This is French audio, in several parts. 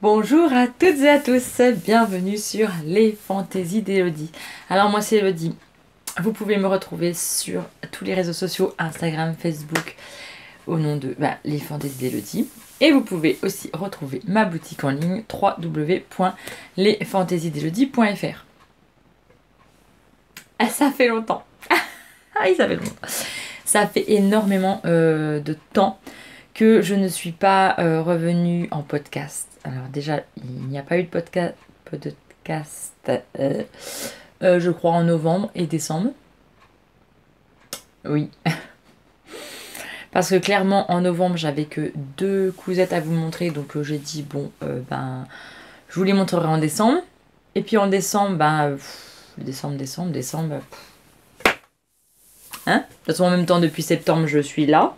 Bonjour à toutes et à tous, bienvenue sur les fantaisies d'Elodie. Alors moi c'est Elodie, vous pouvez me retrouver sur tous les réseaux sociaux, Instagram, Facebook, au nom de les fantaisies d'Elodie. Et vous pouvez aussi retrouver ma boutique en ligne www.lesfantaisiesdelodie.fr. Ah, ça fait longtemps. Ah oui, ça fait longtemps. Ça fait énormément de temps que je ne suis pas revenue en podcast. Alors déjà, il n'y a pas eu de podcast je crois en novembre et décembre. Oui. Parce que clairement, en novembre, j'avais que 2 cousettes à vous montrer. Donc j'ai dit, bon, je vous les montrerai en décembre. Et puis en décembre, décembre. Hein? De toute façon, en même temps, depuis septembre, je suis là.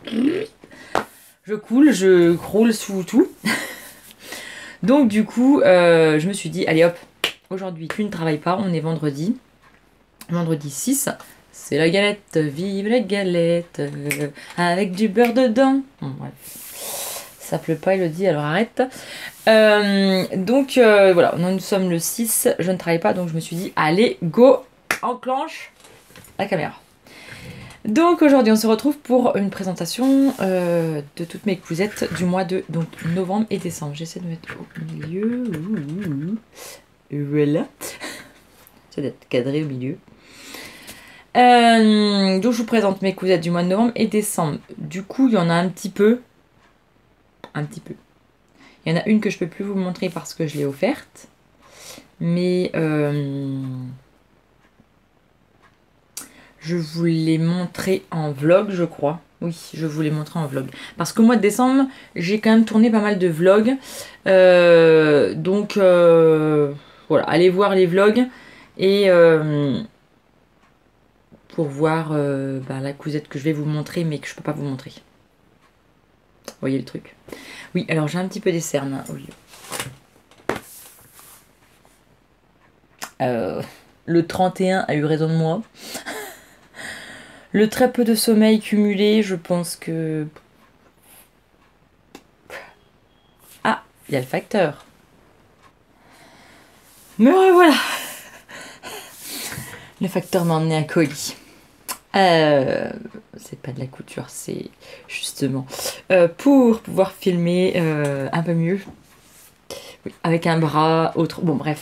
Je coule, je croule sous tout. Donc du coup, je me suis dit, allez hop, aujourd'hui tu ne travailles pas, on est vendredi. Vendredi 6, c'est la galette, vive la galette, avec du beurre dedans. Bon, bref, ça pleut pas Elodie, alors arrête. Donc voilà, nous sommes le 6, je ne travaille pas, donc je me suis dit, allez, go, enclenche la caméra. Donc aujourd'hui on se retrouve pour une présentation de toutes mes cousettes du mois de novembre et décembre. J'essaie de mettre au milieu. Voilà. Ça doit être cadré au milieu. Donc je vous présente mes cousettes du mois de novembre et décembre. Du coup il y en a un petit peu. Il y en a une que je peux plus vous montrer parce que je l'ai offerte. Mais je vous l'ai montré en vlog, je crois. Oui, je vous l'ai montré en vlog. Parce qu'au mois de décembre, j'ai quand même tourné pas mal de vlogs. Donc, voilà, allez voir les vlogs. Et pour voir la cousette que je vais vous montrer, mais que je peux pas vous montrer. Vous voyez le truc? Oui, alors j'ai un petit peu des cernes au lieu. Le 31 a eu raison de moi. Le très peu de sommeil cumulé, je pense que... Ah, il y a le facteur. Me revoilà. Le facteur m'a emmené un colis. C'est pas de la couture, c'est justement pour pouvoir filmer un peu mieux. Oui, avec un bras, autre... Bon, bref.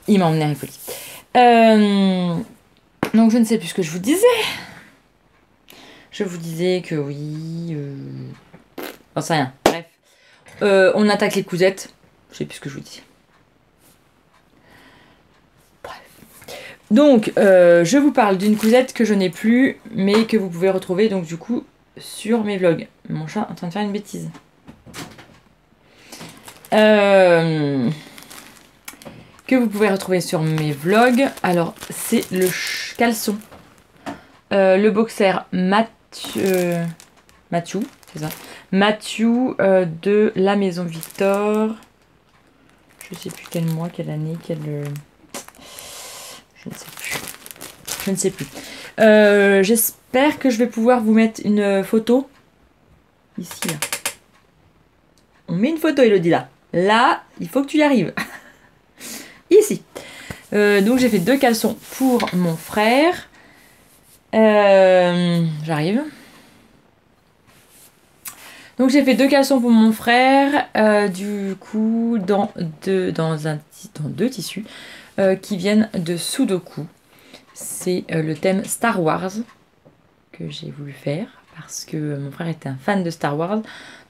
Il m'a emmené un colis. Donc je ne sais plus ce que je vous disais. Je vous disais que oui... J'en sais rien. Bref. On attaque les cousettes. Je sais plus ce que je vous dis. Bref. Donc, je vous parle d'une cousette que je n'ai plus, mais que vous pouvez retrouver donc du coup sur mes vlogs. Mon chat est en train de faire une bêtise. Que vous pouvez retrouver sur mes vlogs. Alors, c'est le caleçon. Le boxer Mathieu, c'est ça. Mathieu de la Maison Victor. Je sais plus quel mois, quelle année, je ne sais plus. Je ne sais plus. J'espère que je vais pouvoir vous mettre une photo. Ici, là. On met une photo, Elodie, là. Là, il faut que tu y arrives. Ici. Donc j'ai fait 2 caleçons pour mon frère. J'arrive. Donc j'ai fait 2 caleçons pour mon frère. Du coup, dans deux tissus qui viennent de Sudoku. C'est le thème Star Wars que j'ai voulu faire parce que mon frère était un fan de Star Wars.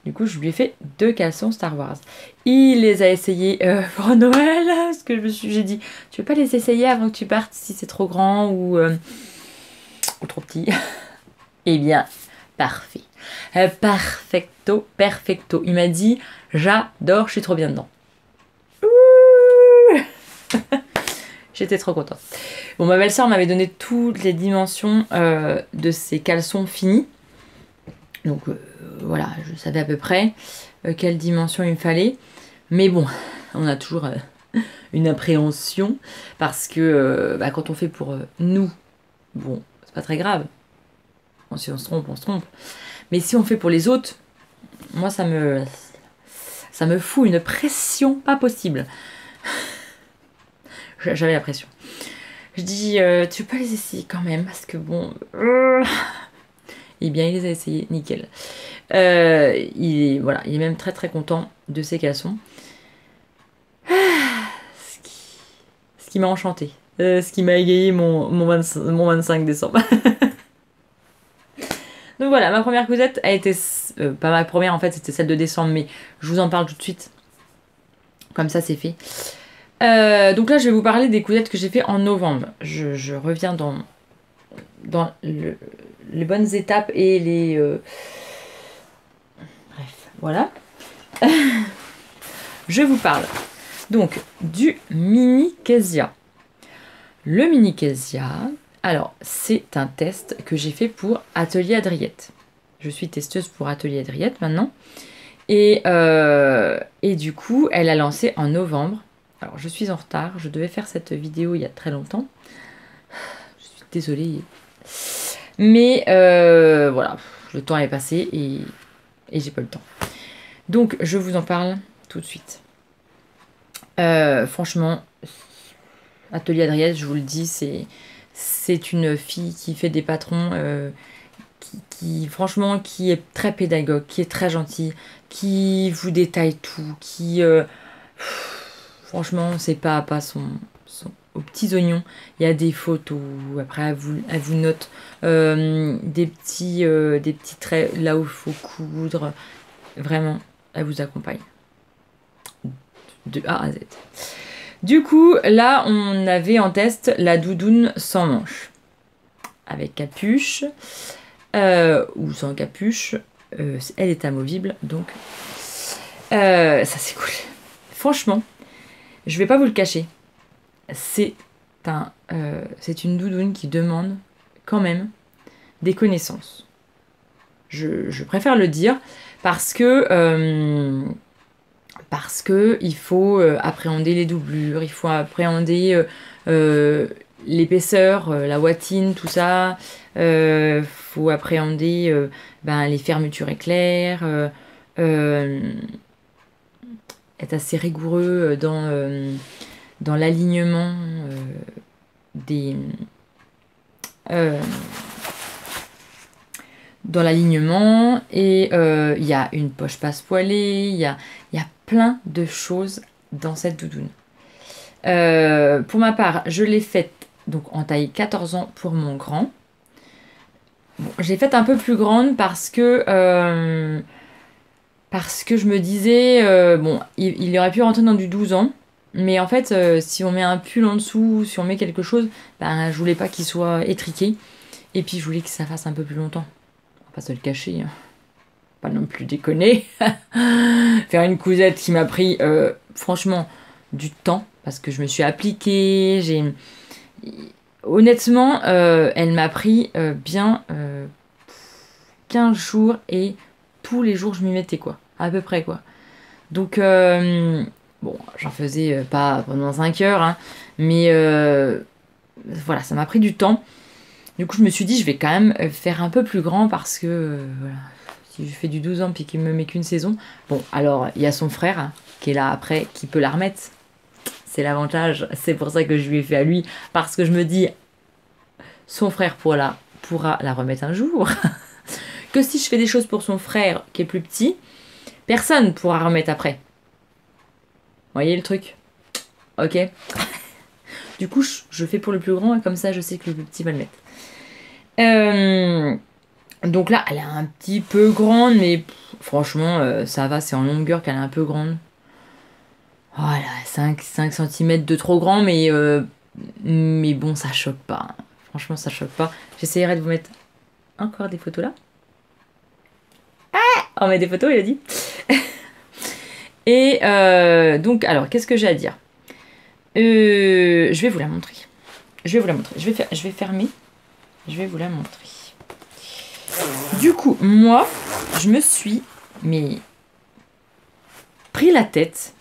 Du coup, je lui ai fait 2 caleçons Star Wars. Il les a essayés pour Noël. Parce que j'ai dit, tu veux pas les essayer avant que tu partes si c'est trop grand ou trop petit? Eh bien, parfait. Perfecto, perfecto. Il m'a dit, j'adore, je suis trop bien dedans. J'étais trop contente. Bon, ma belle-sœur m'avait donné toutes les dimensions de ces caleçons finis. Donc voilà, je savais à peu près quelle dimension il me fallait. Mais bon, on a toujours une appréhension parce que quand on fait pour nous, bon, c'est pas très grave. Bon, si on se trompe, on se trompe. Mais si on fait pour les autres, moi ça me Ça me fout une pression pas possible. J'avais la pression. Je dis, tu peux les essayer quand même, parce que bon... Eh bien, il les a essayés, nickel. Voilà, il est même très très content de ces caleçons. Ce qui m'a enchanté. Ce qui m'a égayé mon 25 décembre. Donc voilà, ma première cousette a été... pas ma première en fait, c'était celle de décembre, mais je vous en parle tout de suite. Comme ça, c'est fait. Donc là, je vais vous parler des cousettes que j'ai fait en novembre. Je reviens dans les bonnes étapes et les... Bref, voilà. Je vous parle donc du mini Kezia. Le mini Kezia, alors c'est un test que j'ai fait pour Atelier Adriette. Je suis testeuse pour Atelier Adriette maintenant. Et du coup, elle a lancé en novembre. Alors je suis en retard, je devais faire cette vidéo il y a très longtemps. Je suis désolée. Mais voilà, le temps est passé et j'ai pas le temps. Donc je vous en parle tout de suite. Franchement, Atelier Adriette, je vous le dis, c'est une fille qui fait des patrons, franchement, qui est très pédagogue, qui est très gentille, qui vous détaille tout, franchement, c'est pas à pas aux petits oignons. Il y a des photos, après elle vous note des petits traits là où il faut coudre. Vraiment, elle vous accompagne de A à Z. Du coup, là, on avait en test la doudoune sans manches. Avec capuche ou sans capuche. Elle est amovible, donc ça c'est cool. Franchement, je vais pas vous le cacher. C'est une doudoune qui demande quand même des connaissances. Je préfère le dire parce que il faut appréhender les doublures, il faut appréhender l'épaisseur, la watine, tout ça. Faut appréhender les fermetures éclairs, être assez rigoureux dans l'alignement et il y a une poche passe-poilée, il y a plein de choses dans cette doudoune. Pour ma part, je l'ai faite donc en taille 14 ans pour mon grand. Bon, je l'ai faite un peu plus grande parce que je me disais, bon, il aurait pu rentrer dans du 12 ans, mais en fait, si on met un pull en dessous, si on met quelque chose, je voulais pas qu'il soit étriqué, et puis je voulais que ça fasse un peu plus longtemps. On va pas se le cacher, hein. Pas non plus déconner. Faire une cousette qui m'a pris franchement du temps parce que je me suis appliquée. Honnêtement, elle m'a pris bien 15 jours et tous les jours je m'y mettais quoi, à peu près quoi. Donc bon, j'en faisais pas pendant 5 heures, hein, mais voilà, ça m'a pris du temps. Du coup, je me suis dit, je vais quand même faire un peu plus grand parce que voilà. Si je fais du 12 ans puis qu'il me met qu'une saison. Bon, alors, il y a son frère hein, qui est là après, qui peut la remettre. C'est l'avantage. C'est pour ça que je lui ai fait à lui. Parce que je me dis, son frère pourra la remettre un jour. Que si je fais des choses pour son frère qui est plus petit, personne ne pourra remettre après. Vous voyez le truc? Ok. Du coup, je fais pour le plus grand et comme ça, je sais que le plus petit va le mettre. Donc là, elle est un petit peu grande, mais franchement, ça va, c'est en longueur qu'elle est un peu grande. Voilà, 5 cm de trop grand, mais bon, ça choque pas. Franchement, ça choque pas. J'essayerai de vous mettre encore des photos là. Ah, on met des photos, il a dit. Et donc, alors, qu'est-ce que j'ai à dire? Je vais vous la montrer. Je vais fermer. Je vais vous la montrer. Du coup, moi, je me suis pris la tête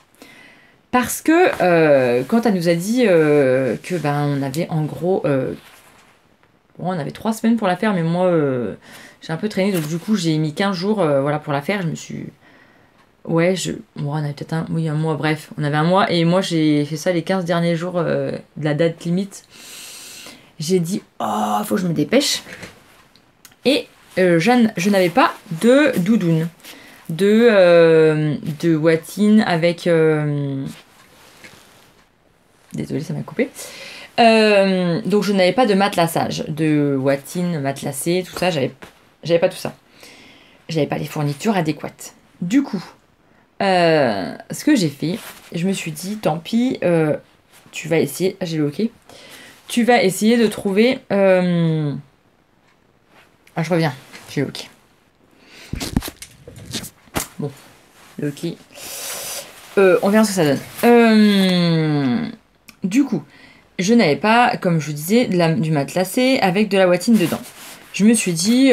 parce que quand elle nous a dit que on avait en gros on avait 3 semaines pour la faire, mais moi j'ai un peu traîné, donc du coup j'ai mis 15 jours voilà, pour la faire. Je me suis Ouais, bon, on avait peut-être un mois, bref, on avait un mois, et moi j'ai fait ça les 15 derniers jours de la date limite. J'ai dit, oh, faut que je me dépêche. Et je n'avais pas de doudoune, de watine avec... Désolée, ça m'a coupé. Donc je n'avais pas de matelassage, de watine, matelassé, tout ça, j'avais pas tout ça. J'avais pas les fournitures adéquates. Du coup, ce que j'ai fait, je me suis dit, tant pis, tu vas essayer, j'ai le ok, tu vas essayer de trouver... Ah, je reviens, j'ai le ok. Bon, le ok. On verra ce que ça donne. Du coup, je n'avais pas, comme je vous disais, du matelassé avec de la watine dedans. Je me suis dit,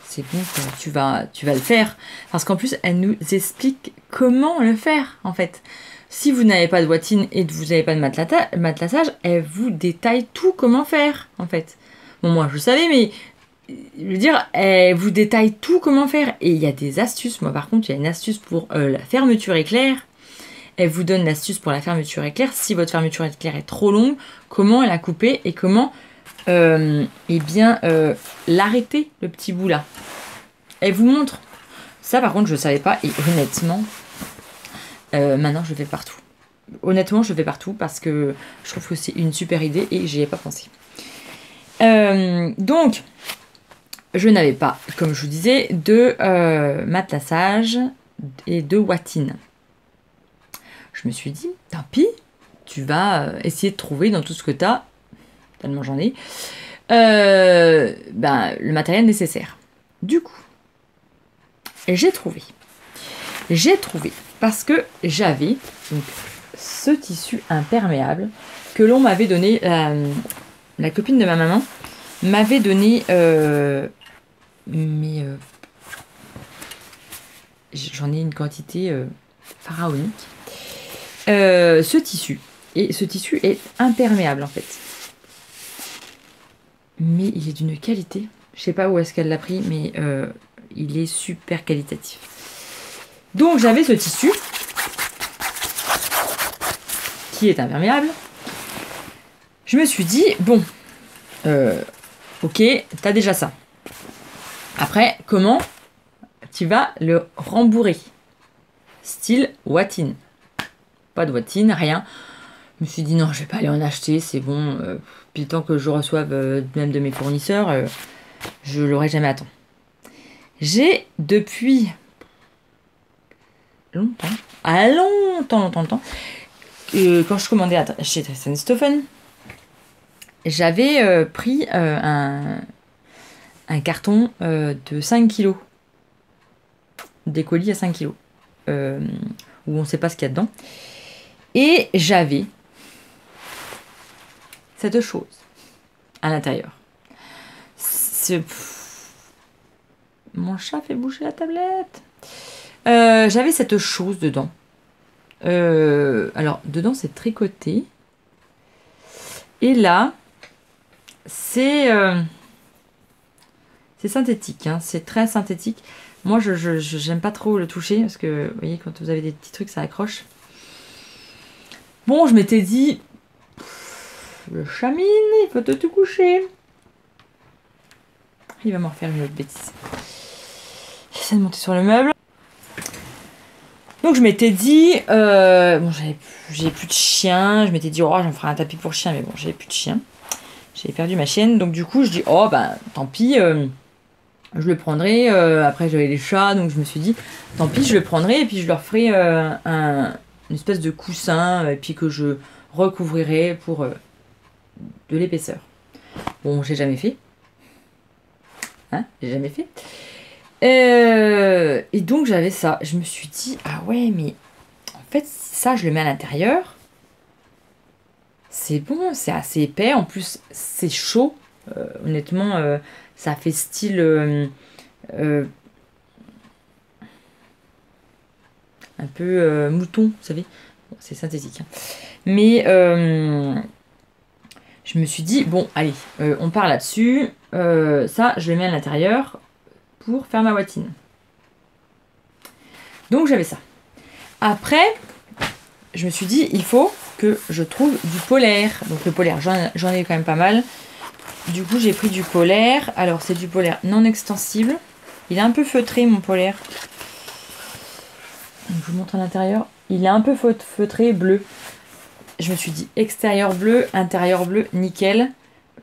c'est bon, tu vas le faire. Parce qu'en plus, elle nous explique comment le faire, en fait. Si vous n'avez pas de watine et que vous n'avez pas de matelassage, elle vous détaille tout comment faire, en fait. Bon, moi, je savais, mais je veux dire, elle vous détaille tout comment faire. Et il y a des astuces. Moi, par contre, il y a une astuce pour la fermeture éclair. Elle vous donne l'astuce pour la fermeture éclair. Si votre fermeture éclair est trop longue, comment la couper et comment l'arrêter, le petit bout là. Elle vous montre. Ça, par contre, je ne savais pas. Et honnêtement, maintenant, je le fais partout. Honnêtement, je le fais partout parce que je trouve que c'est une super idée et j'y ai pas pensé. Donc, je n'avais pas, comme je vous disais, de matelassage et de watine. Je me suis dit, tant pis, tu vas essayer de trouver dans tout ce que tu as, tellement j'en ai, le matériel nécessaire. Du coup, j'ai trouvé. Parce que j'avais donc, ce tissu imperméable que l'on m'avait donné, la copine de ma maman m'avait donné, j'en ai une quantité pharaonique. Ce tissu. Et ce tissu est imperméable en fait. Mais il est d'une qualité. Je sais pas où est-ce qu'elle l'a pris, mais il est super qualitatif. Donc j'avais ce tissu qui est imperméable. Je me suis dit, bon, ok, t'as déjà ça. Après, comment tu vas le rembourrer? Style watine. Pas de watine, rien. Je me suis dit non, je vais pas aller en acheter, c'est bon. Puis le temps que je reçoive même de mes fournisseurs, je l'aurai jamais à temps. J'ai depuis longtemps, quand je commandais chez Tristan Stoffen, j'avais pris un carton de 5 kilos. Des colis à 5 kilos. Où on ne sait pas ce qu'il y a dedans. Et j'avais cette chose à l'intérieur. Mon chat fait bouger la tablette. J'avais cette chose dedans. Alors, dedans, c'est tricoté. Et là, c'est synthétique. Hein, c'est très synthétique. Moi, j'aime pas trop le toucher parce que, vous voyez, quand vous avez des petits trucs, ça accroche. Bon, je m'étais dit, le chamine, il faut te coucher. Il va m'en refaire une autre bêtise. J'essaie de monter sur le meuble. Donc, je m'étais dit, bon, j'ai plus de chien. Je m'étais dit, oh, j'en ferai un tapis pour chien, mais bon, j'avais plus de chien. J'avais perdu ma chienne. Donc, du coup, je dis, oh, ben, tant pis. Je le prendrai. Après, j'avais les chats, donc je me suis dit, tant pis, je le prendrai et puis je leur ferai une espèce de coussin et puis que je recouvrirai pour de l'épaisseur. Bon, j'ai jamais fait. Hein, j'ai jamais fait. Et donc, j'avais ça. Je me suis dit, ah ouais, mais en fait, ça, je le mets à l'intérieur. C'est bon, c'est assez épais. En plus, c'est chaud. Honnêtement, ça fait style un peu mouton, vous savez. Bon, c'est synthétique. Hein. Mais je me suis dit, bon, allez, on part là-dessus. Ça, je le mets à l'intérieur pour faire ma watine. Donc j'avais ça. Après, je me suis dit, il faut que je trouve du polaire. Donc le polaire, j'en ai quand même pas mal. Du coup, j'ai pris du polaire. Alors, c'est du polaire non extensible. Il est un peu feutré, mon polaire. Donc, je vous montre à l'intérieur. Il est un peu feutré, bleu. Je me suis dit, extérieur bleu, intérieur bleu, nickel.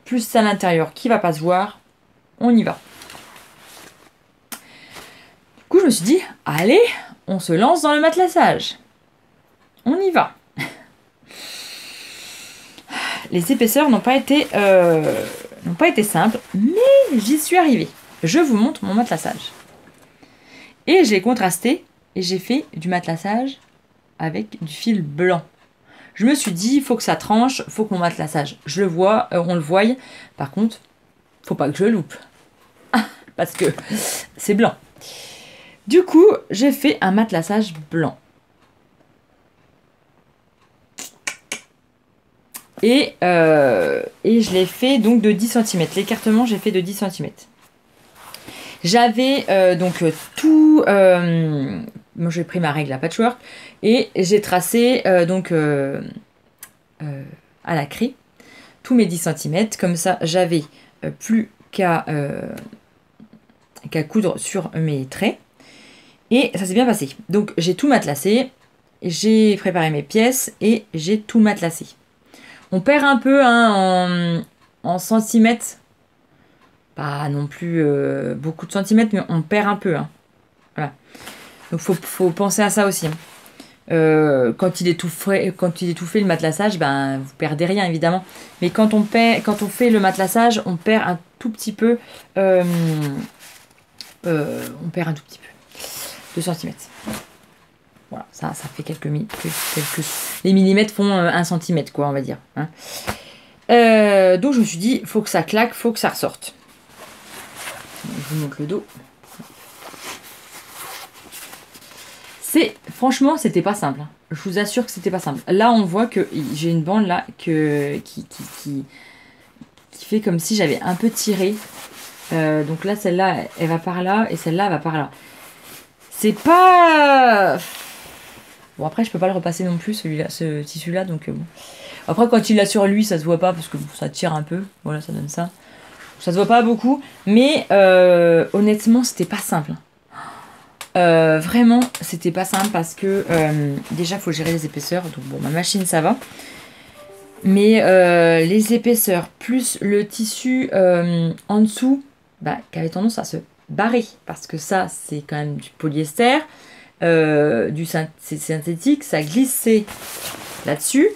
Plus à l'intérieur qui va pas se voir. On y va. Du coup, je me suis dit, allez, on se lance dans le matelassage. On y va. Les épaisseurs n'ont pas été simples, mais j'y suis arrivée. Je vous montre mon matelassage. Et j'ai contrasté et j'ai fait du matelassage avec du fil blanc. Je me suis dit, il faut que ça tranche, il faut que mon matelassage, on le voie. Par contre, faut pas que je loupe. Parce que c'est blanc. Du coup, j'ai fait un matelassage blanc. Et je l'ai fait donc de 10 cm. L'écartement, j'ai fait de 10 cm. J'avais tout... moi, j'ai pris ma règle à patchwork et j'ai tracé à la craie tous mes 10 cm. Comme ça, j'avais plus qu'à coudre sur mes traits. Et ça s'est bien passé. Donc, j'ai tout matelassé. J'ai préparé mes pièces et j'ai tout matelassé. On perd un peu en centimètres. Pas non plus beaucoup de centimètres, mais on perd un peu. Hein. Voilà. Donc faut penser à ça aussi. Quand il est tout fait, le matelassage, ben vous perdez rien évidemment. Mais quand on fait le matelassage, on perd un tout petit peu. On perd un tout petit peu. 2 cm. Voilà, ça fait quelques. Les millimètres font 1 cm, quoi, on va dire. Hein. Donc je me suis dit, faut que ça claque, faut que ça ressorte. Je vous montre le dos. Franchement, c'était pas simple. Hein. Je vous assure que c'était pas simple. Là, on voit que j'ai une bande là qui fait comme si j'avais un peu tiré. Donc là, celle-là, elle va par là et celle-là, elle va par là. C'est pas... Bon, après, je peux pas le repasser non plus, ce tissu-là. Donc bon. Après, quand il l'a sur lui, ça se voit pas parce que ça tire un peu. Voilà, ça donne ça. Ça se voit pas beaucoup. Mais honnêtement, c'était pas simple. Vraiment, c'était pas simple parce que déjà, il faut gérer les épaisseurs. Donc bon, ma machine, ça va. Mais les épaisseurs plus le tissu en dessous, qui avait tendance à se barrer. Parce que ça, c'est quand même du polyester. C'est synthétique. Ça glissait là-dessus.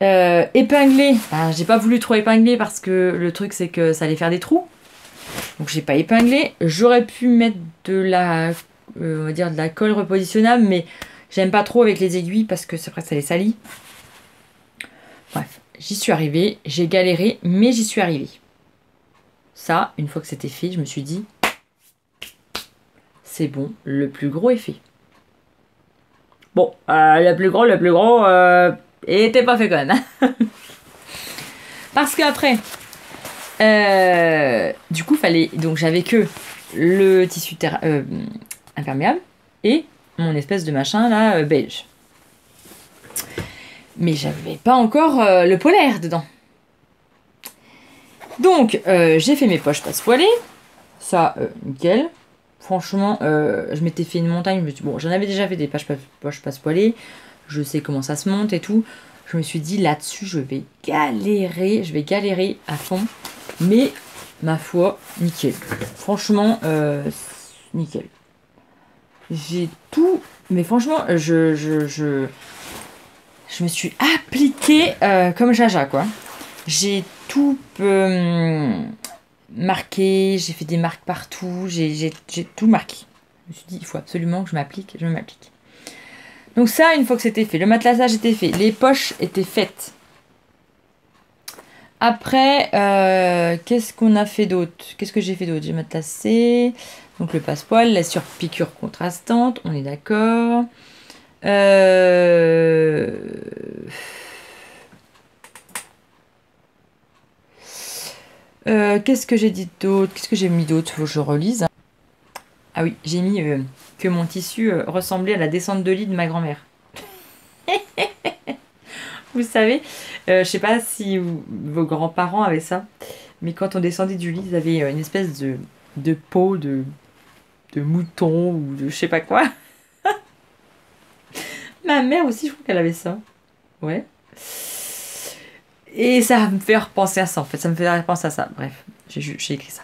Épingler, j'ai pas voulu trop épingler parce que le truc c'est que ça allait faire des trous. Donc j'ai pas épinglé. J'aurais pu mettre on va dire de la colle repositionnable, mais j'aime pas trop avec les aiguilles parce que c'est vrai que ça les salit. Bref, j'y suis arrivée, j'ai galéré, mais j'y suis arrivée. Ça, une fois que c'était fait, je me suis dit, c'est bon, le plus gros est fait. Bon, le plus gros, il était pas fait quand même. Parce qu'après, du coup, donc j'avais que le tissu imperméable et mon espèce de machin là beige. Mais j'avais pas encore le polaire dedans. Donc j'ai fait mes poches passepoilées. Ça, nickel. Franchement, je m'étais fait une montagne. Je me suis dit, bon, j'en avais déjà fait des poches passepoilées. Je sais comment ça se monte et tout. Je me suis dit, là-dessus, je vais galérer à fond. Mais, ma foi, nickel. Franchement, nickel. J'ai tout... Mais franchement, je me suis appliquée comme Jaja, quoi. J'ai tout marqué, j'ai fait des marques partout, j'ai tout marqué. Je me suis dit, il faut absolument que je m'applique. Donc ça, une fois que c'était fait, le matelassage était fait, les poches étaient faites. Après, qu'est-ce qu'on a fait d'autre? Qu'est-ce que j'ai fait d'autre? J'ai matelassé, donc le passepoil, la surpiqûre contrastante, on est d'accord. Qu'est-ce que j'ai dit d'autre? Qu'est-ce que j'ai mis d'autre? Faut que je relise. Ah oui, j'ai mis que mon tissu ressemblait à la descente de lit de ma grand-mère. Vous savez, je sais pas si vos grands-parents avaient ça, mais quand on descendait du lit, ils avaient une espèce de peau de mouton ou de je sais pas quoi. Ma mère aussi, je crois qu'elle avait ça. Ouais. Et ça me fait repenser à ça, en fait. Ça me fait repenser à ça. Bref, j'ai écrit ça.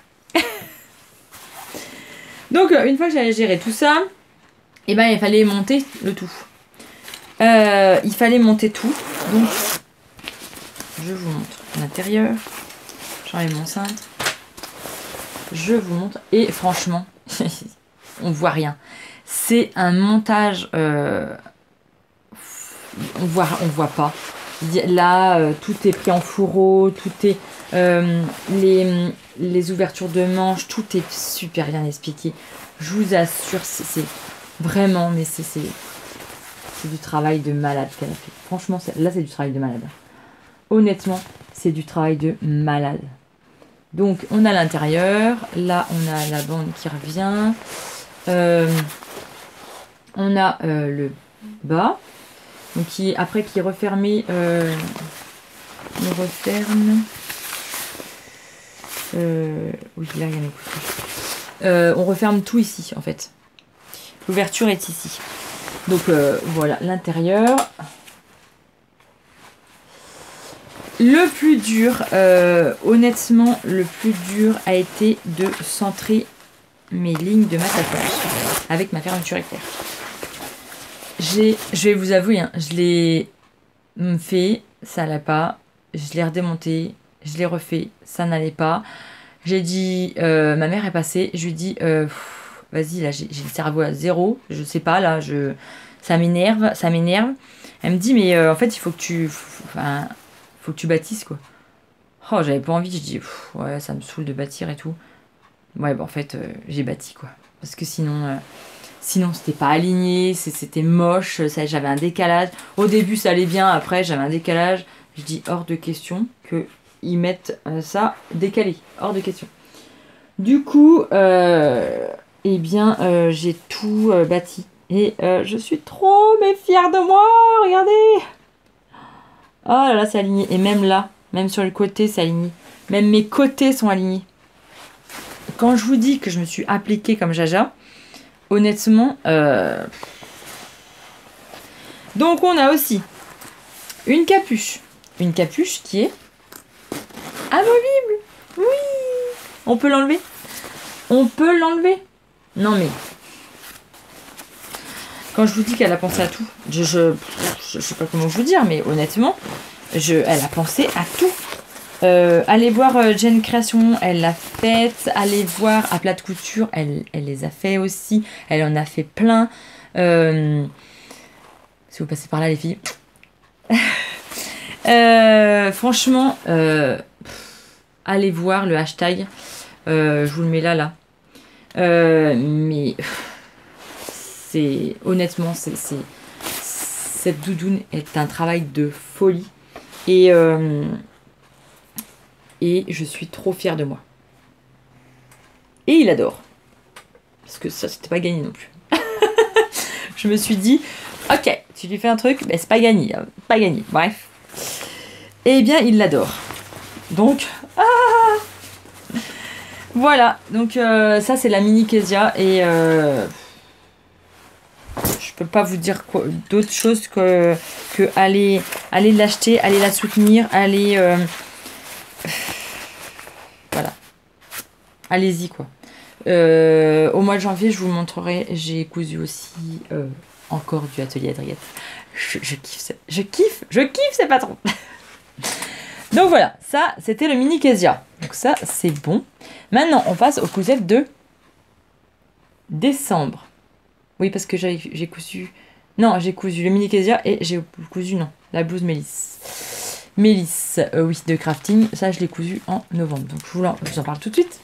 Donc, une fois que j'avais géré tout ça, eh ben, il fallait monter le tout. Il fallait monter tout. Donc, je vous montre l'intérieur. J'enlève mon cintre. Je vous montre. Et franchement, on voit rien. C'est un montage... on voit pas. Là, tout est pris en fourreau, tout est... les ouvertures de manches, tout est super bien expliqué. Je vous assure, c'est vraiment, mais c'est du travail de malade qu'elle a fait. Franchement, là, c'est du travail de malade. Honnêtement, c'est du travail de malade. Donc, on a l'intérieur. Là, on a la bande qui revient. On a le bas. Donc, qui est refermé. On referme. Oui, là, il y a mes couteaux. On referme tout ici, en fait. L'ouverture est ici. Donc, voilà, l'intérieur. Le plus dur, honnêtement, le plus dur a été de centrer mes lignes de massacrage avec ma fermeture éclair. Je vais vous avouer, hein, je l'ai fait, ça n'allait pas. Je l'ai redémonté, je l'ai refait, ça n'allait pas. J'ai dit, ma mère est passée, je lui ai dit, vas-y, là, j'ai le cerveau à zéro, je sais pas, là, ça m'énerve. Elle me dit, mais en fait, il faut que tu bâtisses, quoi. Oh, j'avais pas envie, je dis, ouais, ça me saoule de bâtir et tout. Ouais, bah en fait, j'ai bâti, quoi. Parce que sinon, c'était pas aligné, c'était moche, j'avais un décalage. Au début, ça allait bien, après, j'avais un décalage. Je dis, hors de question qu'ils mettent ça décalé. Hors de question. Du coup, eh bien, j'ai tout bâti. Et je suis trop fière de moi, regardez. Oh là là, c'est aligné. Et même là, même sur le côté, c'est aligné. Même mes côtés sont alignés. Quand je vous dis que je me suis appliquée comme Jaja, honnêtement... Donc, on a aussi une capuche. Une capuche qui est amovible. Oui. On peut l'enlever. On peut l'enlever. Non, mais... Quand je vous dis qu'elle a pensé à tout, je sais pas comment je vous dire, mais honnêtement, elle a pensé à tout. Allez voir Jen Création, elle l'a faite. Allez voir à Plate Couture, elle les a fait aussi. Elle en a fait plein. Si vous passez par là, les filles. Franchement, allez voir le hashtag. Je vous le mets là. Mais... honnêtement, cette doudoune est un travail de folie et je suis trop fière de moi. Et il adore. Parce que ça, c'était pas gagné non plus. Je me suis dit, ok, tu lui fais un truc, mais c'est pas gagné. Pas gagné, bref. Eh bien, il l'adore. Donc, voilà. Donc, ça, c'est la mini Kezia et... je peux pas vous dire d'autre chose que aller l'acheter, aller la soutenir, aller voilà. Allez-y, quoi. Au mois de janvier, je vous montrerai, j'ai cousu aussi encore du atelier Adriette. Je kiffe ces patrons. Donc voilà, ça c'était le mini Kezia. Donc ça c'est bon. Maintenant on passe aux cousettes de décembre. Oui, parce que j'ai cousu... Non, j'ai cousu le mini Kezia et j'ai cousu, la blouse Mélisse. Mélisse, oui, de crafting. Ça, je l'ai cousu en novembre. Donc, je vous en parle tout de suite.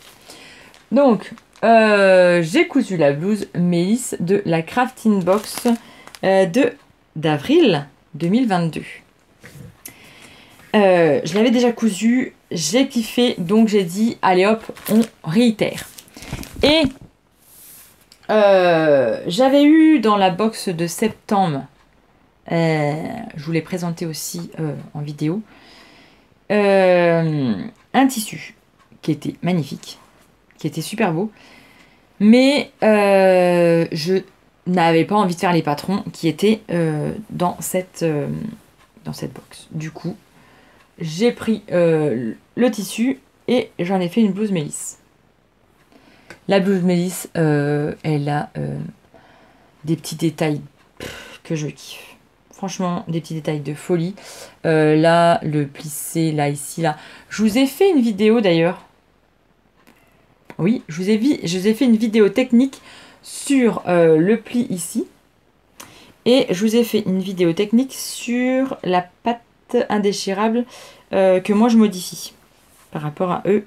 Donc, j'ai cousu la blouse Mélisse de la Crafting Box d'avril 2022. Je l'avais déjà cousu, j'ai kiffé, donc j'ai dit, allez hop, on réitère. Et... J'avais eu dans la box de septembre, je vous l'ai présenté aussi en vidéo, un tissu qui était magnifique, qui était super beau, mais je n'avais pas envie de faire les patrons qui étaient dans cette box. Du coup, j'ai pris le tissu et j'en ai fait une blouse mélisse. La blouse mélisse, elle a des petits détails que je kiffe. Franchement, des petits détails de folie. Là, le plissé, là, ici, là. Je vous ai fait une vidéo d'ailleurs. Oui, je vous ai fait une vidéo technique sur le pli ici. Et je vous ai fait une vidéo technique sur la patte indéchirable que moi je modifie par rapport à eux.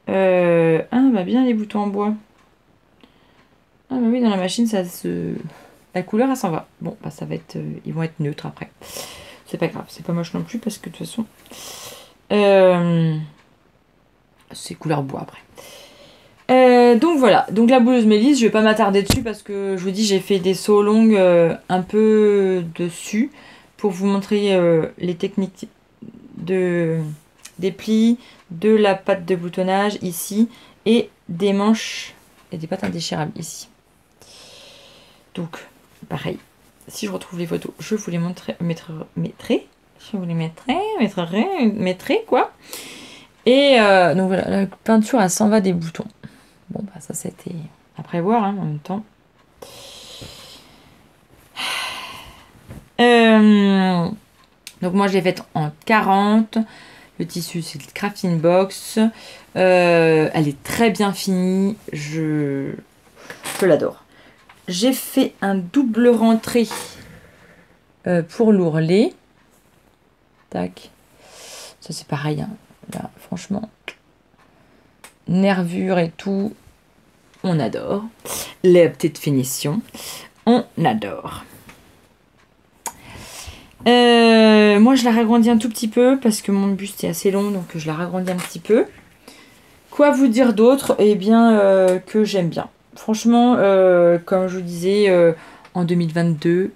Bah bien les boutons en bois. Ah bah oui, dans la machine, ça se... La couleur, elle s'en va. Bon, bah ça va être... ils vont être neutres après. C'est pas grave, c'est pas moche non plus parce que de toute façon... c'est couleur bois après. Donc voilà, donc la blouse mélisse, je vais pas m'attarder dessus parce que je vous dis, j'ai fait des sauts longues un peu dessus pour vous montrer les techniques des plis, de la patte de boutonnage ici et des manches et des pattes indéchirables ici. Donc, pareil, si je retrouve les photos, je vous les mettrai quoi. Et donc voilà, la peinture, elle s'en va des boutons. Bon, bah ça, c'était à prévoir hein, en même temps. Donc moi, je l'ai faite en 40. Le tissu, c'est le Crafting Box. Elle est très bien finie. Je l'adore. J'ai fait un double rentrée pour l'ourlet. Tac. Ça, c'est pareil. Hein. Là, franchement, nervure et tout, on adore. Les petites finitions, on adore. Moi, je la ragrandis un tout petit peu parce que mon buste est assez long, donc je la ragrandis un petit peu. Quoi vous dire d'autre? Eh bien, que j'aime bien. Franchement, comme je vous disais, en 2022,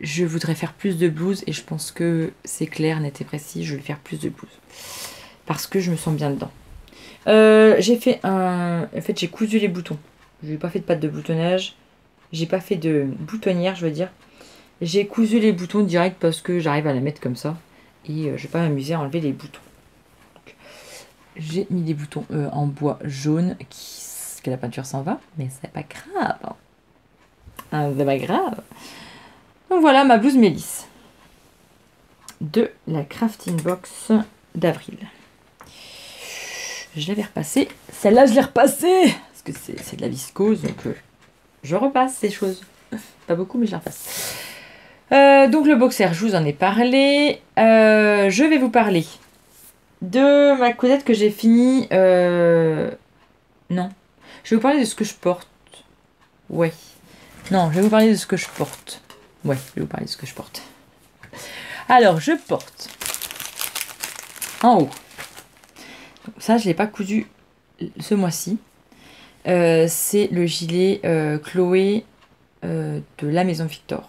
je voudrais faire plus de blouses et je pense que c'est clair, net et précis, je vais faire plus de blouses. Parce que je me sens bien dedans. J'ai fait un... En fait, j'ai cousu les boutons. Je n'ai pas fait de patte de boutonnage. J'ai pas fait de boutonnière, je veux dire. J'ai cousu les boutons direct parce que j'arrive à la mettre comme ça. Et je vais pas m'amuser à enlever les boutons. J'ai mis des boutons en bois jaune que la peinture s'en va. Mais c'est pas grave. Hein, c'est pas grave. Donc voilà ma blouse mélisse. De la Crafting Box d'avril. Je l'avais repassée. Celle-là, je l'ai repassée. Parce que c'est de la viscose, donc je repasse ces choses. Pas beaucoup, mais je la repasse. Donc le boxer, je vous en ai parlé. Je vais vous parler de ma cousette que j'ai fini. Non. Je vais vous parler de ce que je porte. Ouais. Non, je vais vous parler de ce que je porte. Ouais, je vais vous parler de ce que je porte. Alors, je porte en haut. Donc, ça, je ne l'ai pas cousu ce mois-ci. C'est le gilet Chloé de la Maison Victor.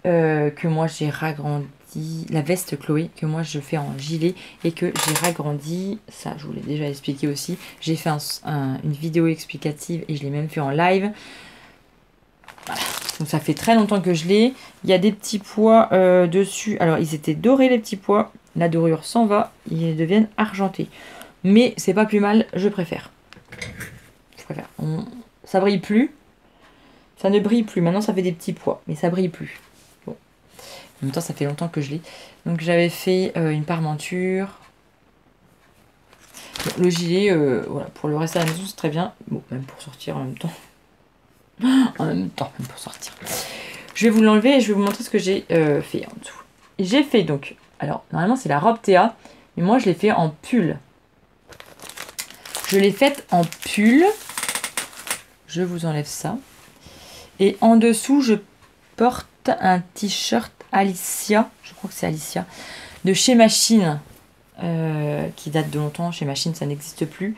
Que moi, j'ai ragrandi. La veste Chloé, que moi, je fais en gilet et que j'ai ragrandi. Ça, je vous l'ai déjà expliqué aussi. J'ai fait une vidéo explicative et je l'ai même fait en live. Voilà. Donc ça fait très longtemps que je l'ai. Il y a des petits pois dessus. Alors ils étaient dorés les petits pois. La dorure s'en va. Ils deviennent argentés. Mais c'est pas plus mal. Je préfère. Ça brille plus. Ça ne brille plus. Maintenant ça fait des petits pois. Mais ça brille plus. Bon. En même temps ça fait longtemps que je l'ai. Donc j'avais fait une parmenture. Bon, le gilet, voilà. Pour le reste à la maison c'est très bien. Bon, même pour sortir en même temps. En même temps, même pour sortir. Je vais vous l'enlever et je vais vous montrer ce que j'ai fait en dessous. J'ai fait donc, alors normalement c'est la robe Théa, mais moi je l'ai fait en pull. Je l'ai faite en pull. Je vous enlève ça. Et en dessous, je porte un t-shirt Alicia, je crois que c'est Alicia, de chez Machine, qui date de longtemps. Chez Machine, ça n'existe plus.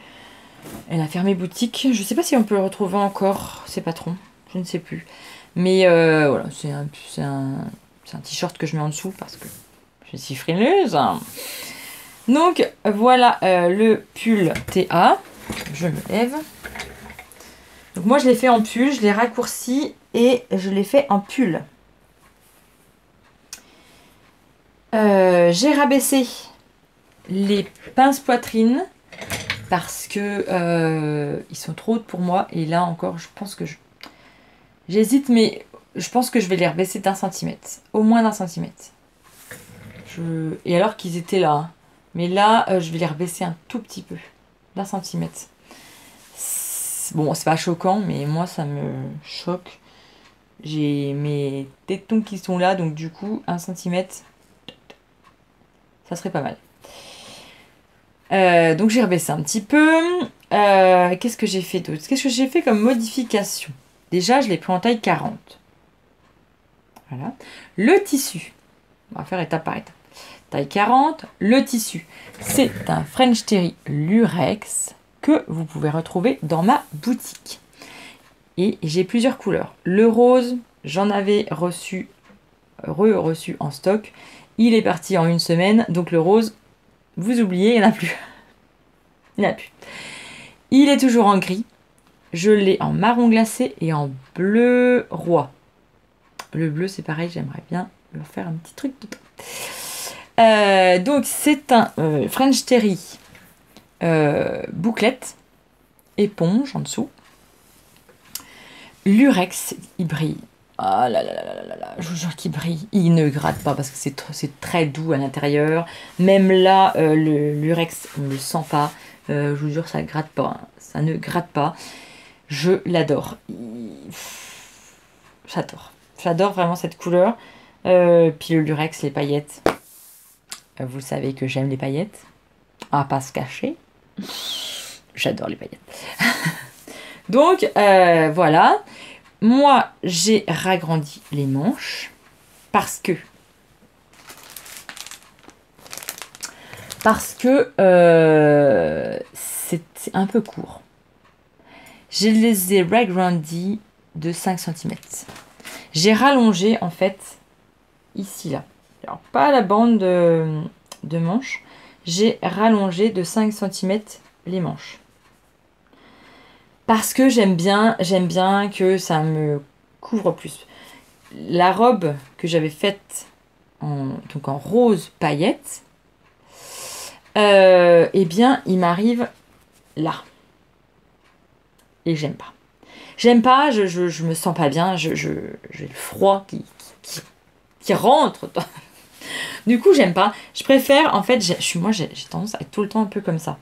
Elle a fermé boutique. Je sais pas si on peut le retrouver encore, ses patrons. Je ne sais plus. Mais voilà, c'est un t-shirt que je mets en dessous parce que je suis frileuse. Donc voilà le pull TA. Je me lève. Donc moi je l'ai fait en pull, je l'ai raccourci et je l'ai fait en pull. J'ai rabaissé les pinces poitrine parce que ils sont trop hauts pour moi. Et là encore, je pense que j'hésite, mais je pense que je vais les rebaisser d'1 centimètre. Au moins d'1 centimètre. Et alors qu'ils étaient là. Hein. Mais là, je vais les rebaisser un tout petit peu. d'1 centimètre. Bon, c'est pas choquant, mais moi, ça me choque. J'ai mes tétons qui sont là, donc du coup, 1 centimètre, ça serait pas mal. Donc j'ai rebaissé un petit peu. Qu'est-ce que j'ai fait d'autre? Qu'est-ce que j'ai fait comme modification? Déjà, je l'ai pris en taille 40. Voilà. Le tissu. On va faire étape par étape. Taille 40. Le tissu. C'est un French Terry Lurex que vous pouvez retrouver dans ma boutique. Et j'ai plusieurs couleurs. Le rose, j'en avais reçu en stock. Il est parti en 1 semaine. Donc le rose, vous oubliez, il n'y en a plus. Il n'y en a plus. Il est toujours en gris. Je l'ai en marron glacé et en bleu roi. Le bleu, c'est pareil, j'aimerais bien leur faire un petit truc dedans. Donc, c'est un French Terry bouclette, éponge en dessous. Lurex, il brille. Ah là là là là là là, je vous jure qu'il brille. Il ne gratte pas parce que c'est très doux à l'intérieur. Même là, le Lurex, on ne le sent pas. Je vous jure, ça ne gratte pas. Hein. Ça ne gratte pas. Je l'adore. J'adore. J'adore vraiment cette couleur. Puis le Lurex, les paillettes. Vous savez que j'aime les paillettes. À pas se cacher. J'adore les paillettes. Donc, voilà. Moi, j'ai ragrandi les manches. Parce que c'est un peu court. Je les ai ragrandis de 5 centimètres. J'ai rallongé en fait ici là. Alors pas la bande de manche. J'ai rallongé de 5 centimètres les manches. Parce que j'aime bien que ça me couvre plus. La robe que j'avais faite en rose paillette, eh bien il m'arrive là. Et j'aime pas. J'aime pas, je me sens pas bien, j'ai le froid qui rentre. Du coup, j'aime pas. Je préfère, en fait, moi j'ai tendance à être tout le temps un peu comme ça.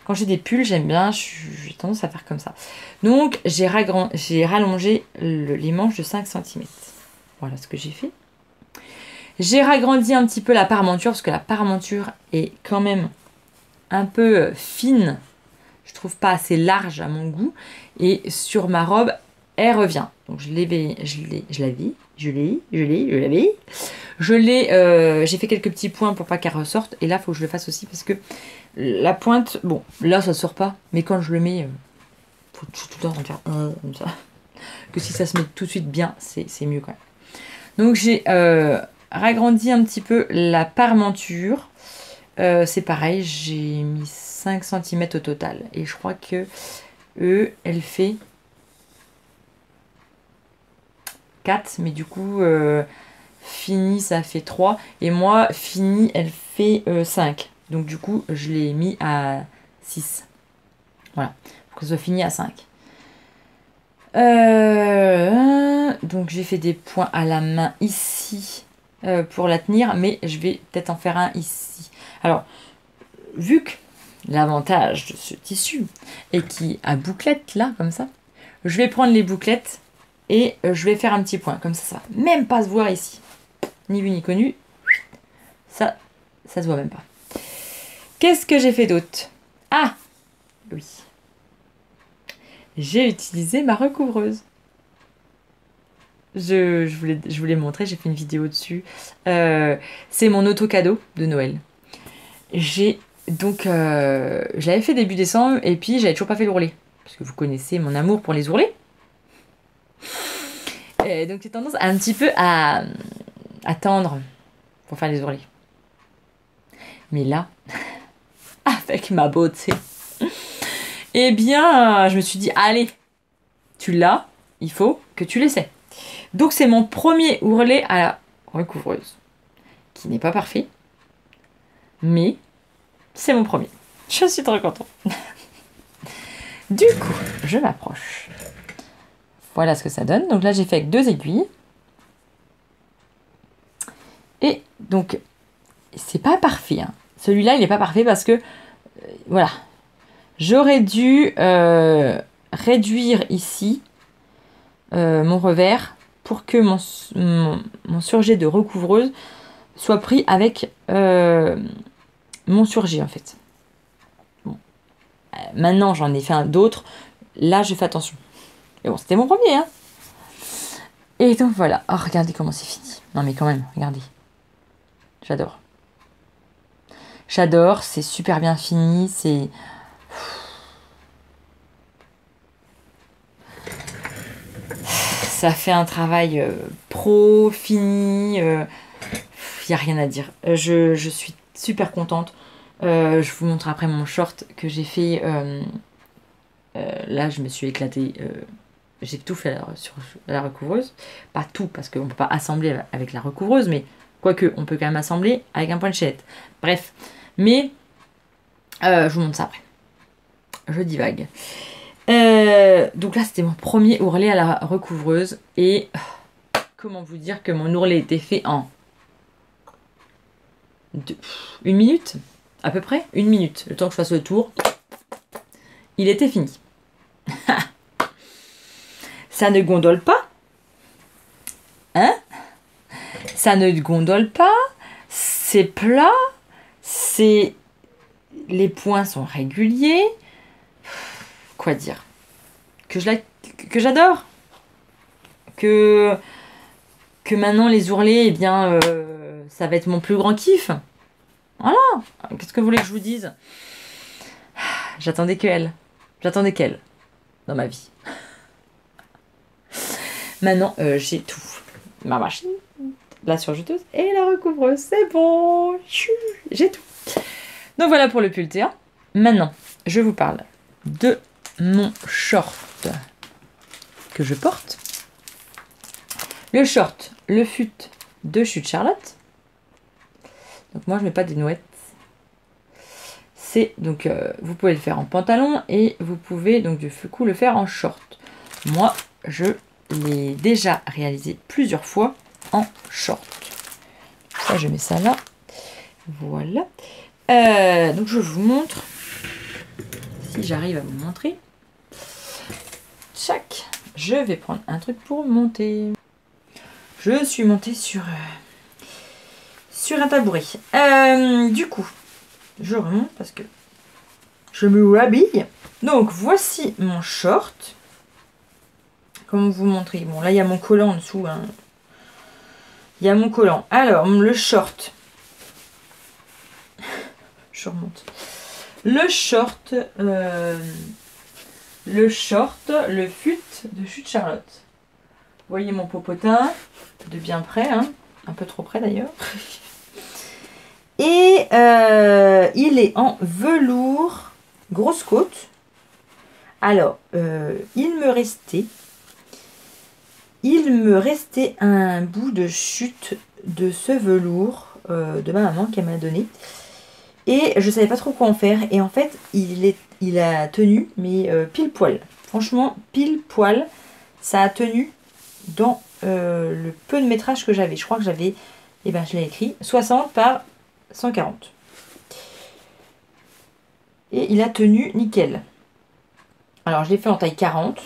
Quand j'ai des pulls, j'aime bien, j'ai tendance à faire comme ça. Donc, j'ai rallongé les manches de 5 cm. Voilà ce que j'ai fait. J'ai ragrandi un petit peu la parementure, parce que la parementure est quand même un peu fine. Je trouve pas assez large à mon goût. Et sur ma robe, elle revient. Donc j'ai fait quelques petits points pour pas qu'elle ressorte. Et là, il faut que je le fasse aussi parce que la pointe, bon, là, ça sort pas. Mais quand je le mets, faut tout le temps faire comme ça. Que si ça se met tout de suite bien, c'est mieux quand même. Donc j'ai ragrandi un petit peu la parementure. C'est pareil, j'ai mis 5 cm au total. Et je crois que elle fait 4, mais du coup, fini, ça fait 3. Et moi, fini, elle fait 5. Donc du coup, je l'ai mis à 6. Voilà, pour que ce soit fini à 5. Donc j'ai fait des points à la main ici pour la tenir, mais je vais peut-être en faire un ici. Alors, vu que l'avantage de ce tissu est qu'il a bouclette là, comme ça, je vais prendre les bouclettes et je vais faire un petit point. Comme ça va même pas se voir ici. Ni vu ni connu. Ça se voit même pas. Qu'est-ce que j'ai fait d'autre? Ah oui. J'ai utilisé ma recouvreuse. Je voulais montrer, j'ai fait une vidéo dessus. C'est mon auto-cadeau de Noël. J'ai Donc, je l'avais fait début décembre et puis j'avais toujours pas fait l'ourlet. Parce que vous connaissez mon amour pour les ourlets. Et donc, j'ai tendance un petit peu à attendre pour faire les ourlets. Mais là, avec ma beauté, eh bien, je me suis dit, allez, tu l'as, il faut que tu l'essaies. Donc, c'est mon premier ourlet à la recouvreuse, qui n'est pas parfait, mais c'est mon premier. Je suis trop contente. Du coup, je m'approche. Voilà ce que ça donne. Donc là, j'ai fait avec 2 aiguilles. Et donc, c'est pas parfait. Hein. Celui-là, il n'est pas parfait parce que, voilà, j'aurais dû réduire ici mon revers pour que mon surjet de recouvreuse soit pris avec mon surjet, en fait. Bon. Maintenant, j'en ai fait un d'autres. Là, je fais attention. Mais bon, c'était mon premier, hein. Et donc, voilà. Oh, regardez comment c'est fini. Non, mais quand même, regardez. J'adore. J'adore, c'est super bien fini, c'est... Ça fait un travail pro, fini, il n'y a rien à dire. Je suis super contente. Je vous montre après mon short que j'ai fait. Là, je me suis éclatée. J'ai tout fait sur la recouvreuse. Pas tout, parce qu'on ne peut pas assembler avec la recouvreuse, mais quoique, on peut quand même assembler avec un point de chaînette. Bref. Mais, je vous montre ça après. Je divague. Donc là, c'était mon premier ourlet à la recouvreuse. Et comment vous dire que mon ourlet était fait en 1 minute, à peu près 1 minute. Le temps que je fasse le tour, il était fini. Ça ne gondole pas. Hein? Ça ne gondole pas. C'est plat. Les points sont réguliers. Quoi dire? Que j'adore. Que maintenant les ourlets, eh bien, ça va être mon plus grand kiff. Voilà. Qu'est-ce que vous voulez que je vous dise? J'attendais qu'elle dans ma vie. Maintenant, j'ai tout. Ma machine, la surjeteuse et la recouvreuse. C'est bon. J'ai tout. Donc voilà pour le pull Théa. Maintenant, je vous parle de mon short que je porte. Le short, le fut de Chute Charlotte. Donc moi, je mets pas des nouettes. C'est donc, vous pouvez le faire en pantalon et vous pouvez donc du coup le faire en short. Moi, je l'ai déjà réalisé plusieurs fois en short. Ça, je mets ça là. Voilà. Donc je vous montre. Si j'arrive à vous montrer. Tchac. Je vais prendre un truc pour monter. Je suis montée sur un tabouret. Du coup, je remonte parce que je me rhabille. Donc voici mon short. Comment vous montrer? Bon, là il y a mon collant en dessous. Hein. Il y a mon collant. Alors, le short. Je remonte. Le short, le fut de Chute Charlotte. Vous voyez mon popotin de bien près, hein, un peu trop près d'ailleurs. Et il est en velours grosse côte. Alors, il me restait un bout de chute de ce velours de ma maman qu'elle m'a donné. Et je savais pas trop quoi en faire. Et en fait, il a tenu, mais pile poil. Franchement, pile poil, ça a tenu dans le peu de métrage que j'avais. Je crois que j'avais, je l'ai écrit, 60 par 140. Et il a tenu nickel. Alors, je l'ai fait en taille 40.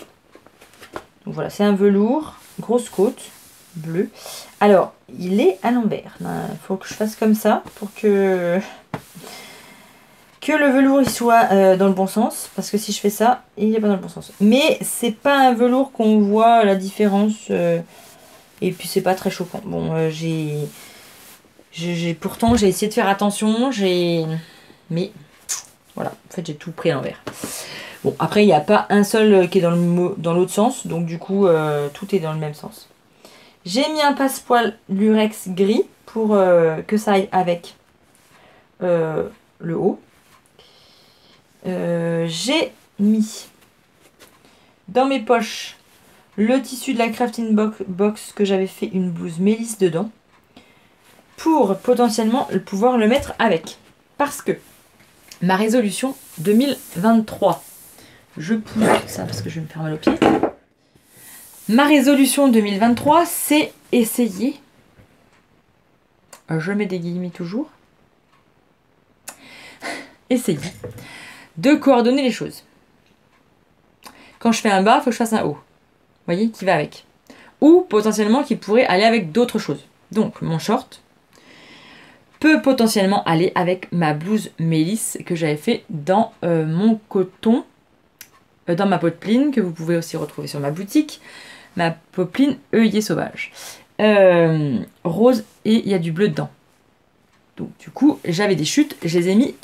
Donc voilà, c'est un velours, grosse côte, bleu. Alors, il est à l'envers. Il faut que je fasse comme ça pour que le velours il soit dans le bon sens. Parce que si je fais ça, il n'est pas dans le bon sens. Mais c'est pas un velours qu'on voit la différence. Et puis, c'est pas très choquant. Bon, pourtant, j'ai essayé de faire attention. Mais Voilà, en fait j'ai tout pris à l'envers. Bon, après il n'y a pas un seul qui est dans l'autre sens, donc du coup tout est dans le même sens. J'ai mis un passepoil lurex gris pour que ça aille avec le haut. J'ai mis dans mes poches le tissu de la crafting box que j'avais fait une blouse mélisse dedans pour potentiellement pouvoir le mettre avec. Parce que ma résolution 2023, je pousse ça parce que je vais me faire mal aux pieds. Ma résolution 2023, c'est essayer, je mets des guillemets toujours, essayer de coordonner les choses. Quand je fais un bas, il faut que je fasse un haut. Vous voyez, qui va avec. Ou potentiellement qui pourrait aller avec d'autres choses. Donc mon short peut potentiellement aller avec ma blouse mélisse que j'avais fait dans mon coton, dans ma popeline, que vous pouvez aussi retrouver sur ma boutique. Ma popeline œillet sauvage. Rose et il y a du bleu dedans. Donc du coup, j'avais des chutes, je les ai mis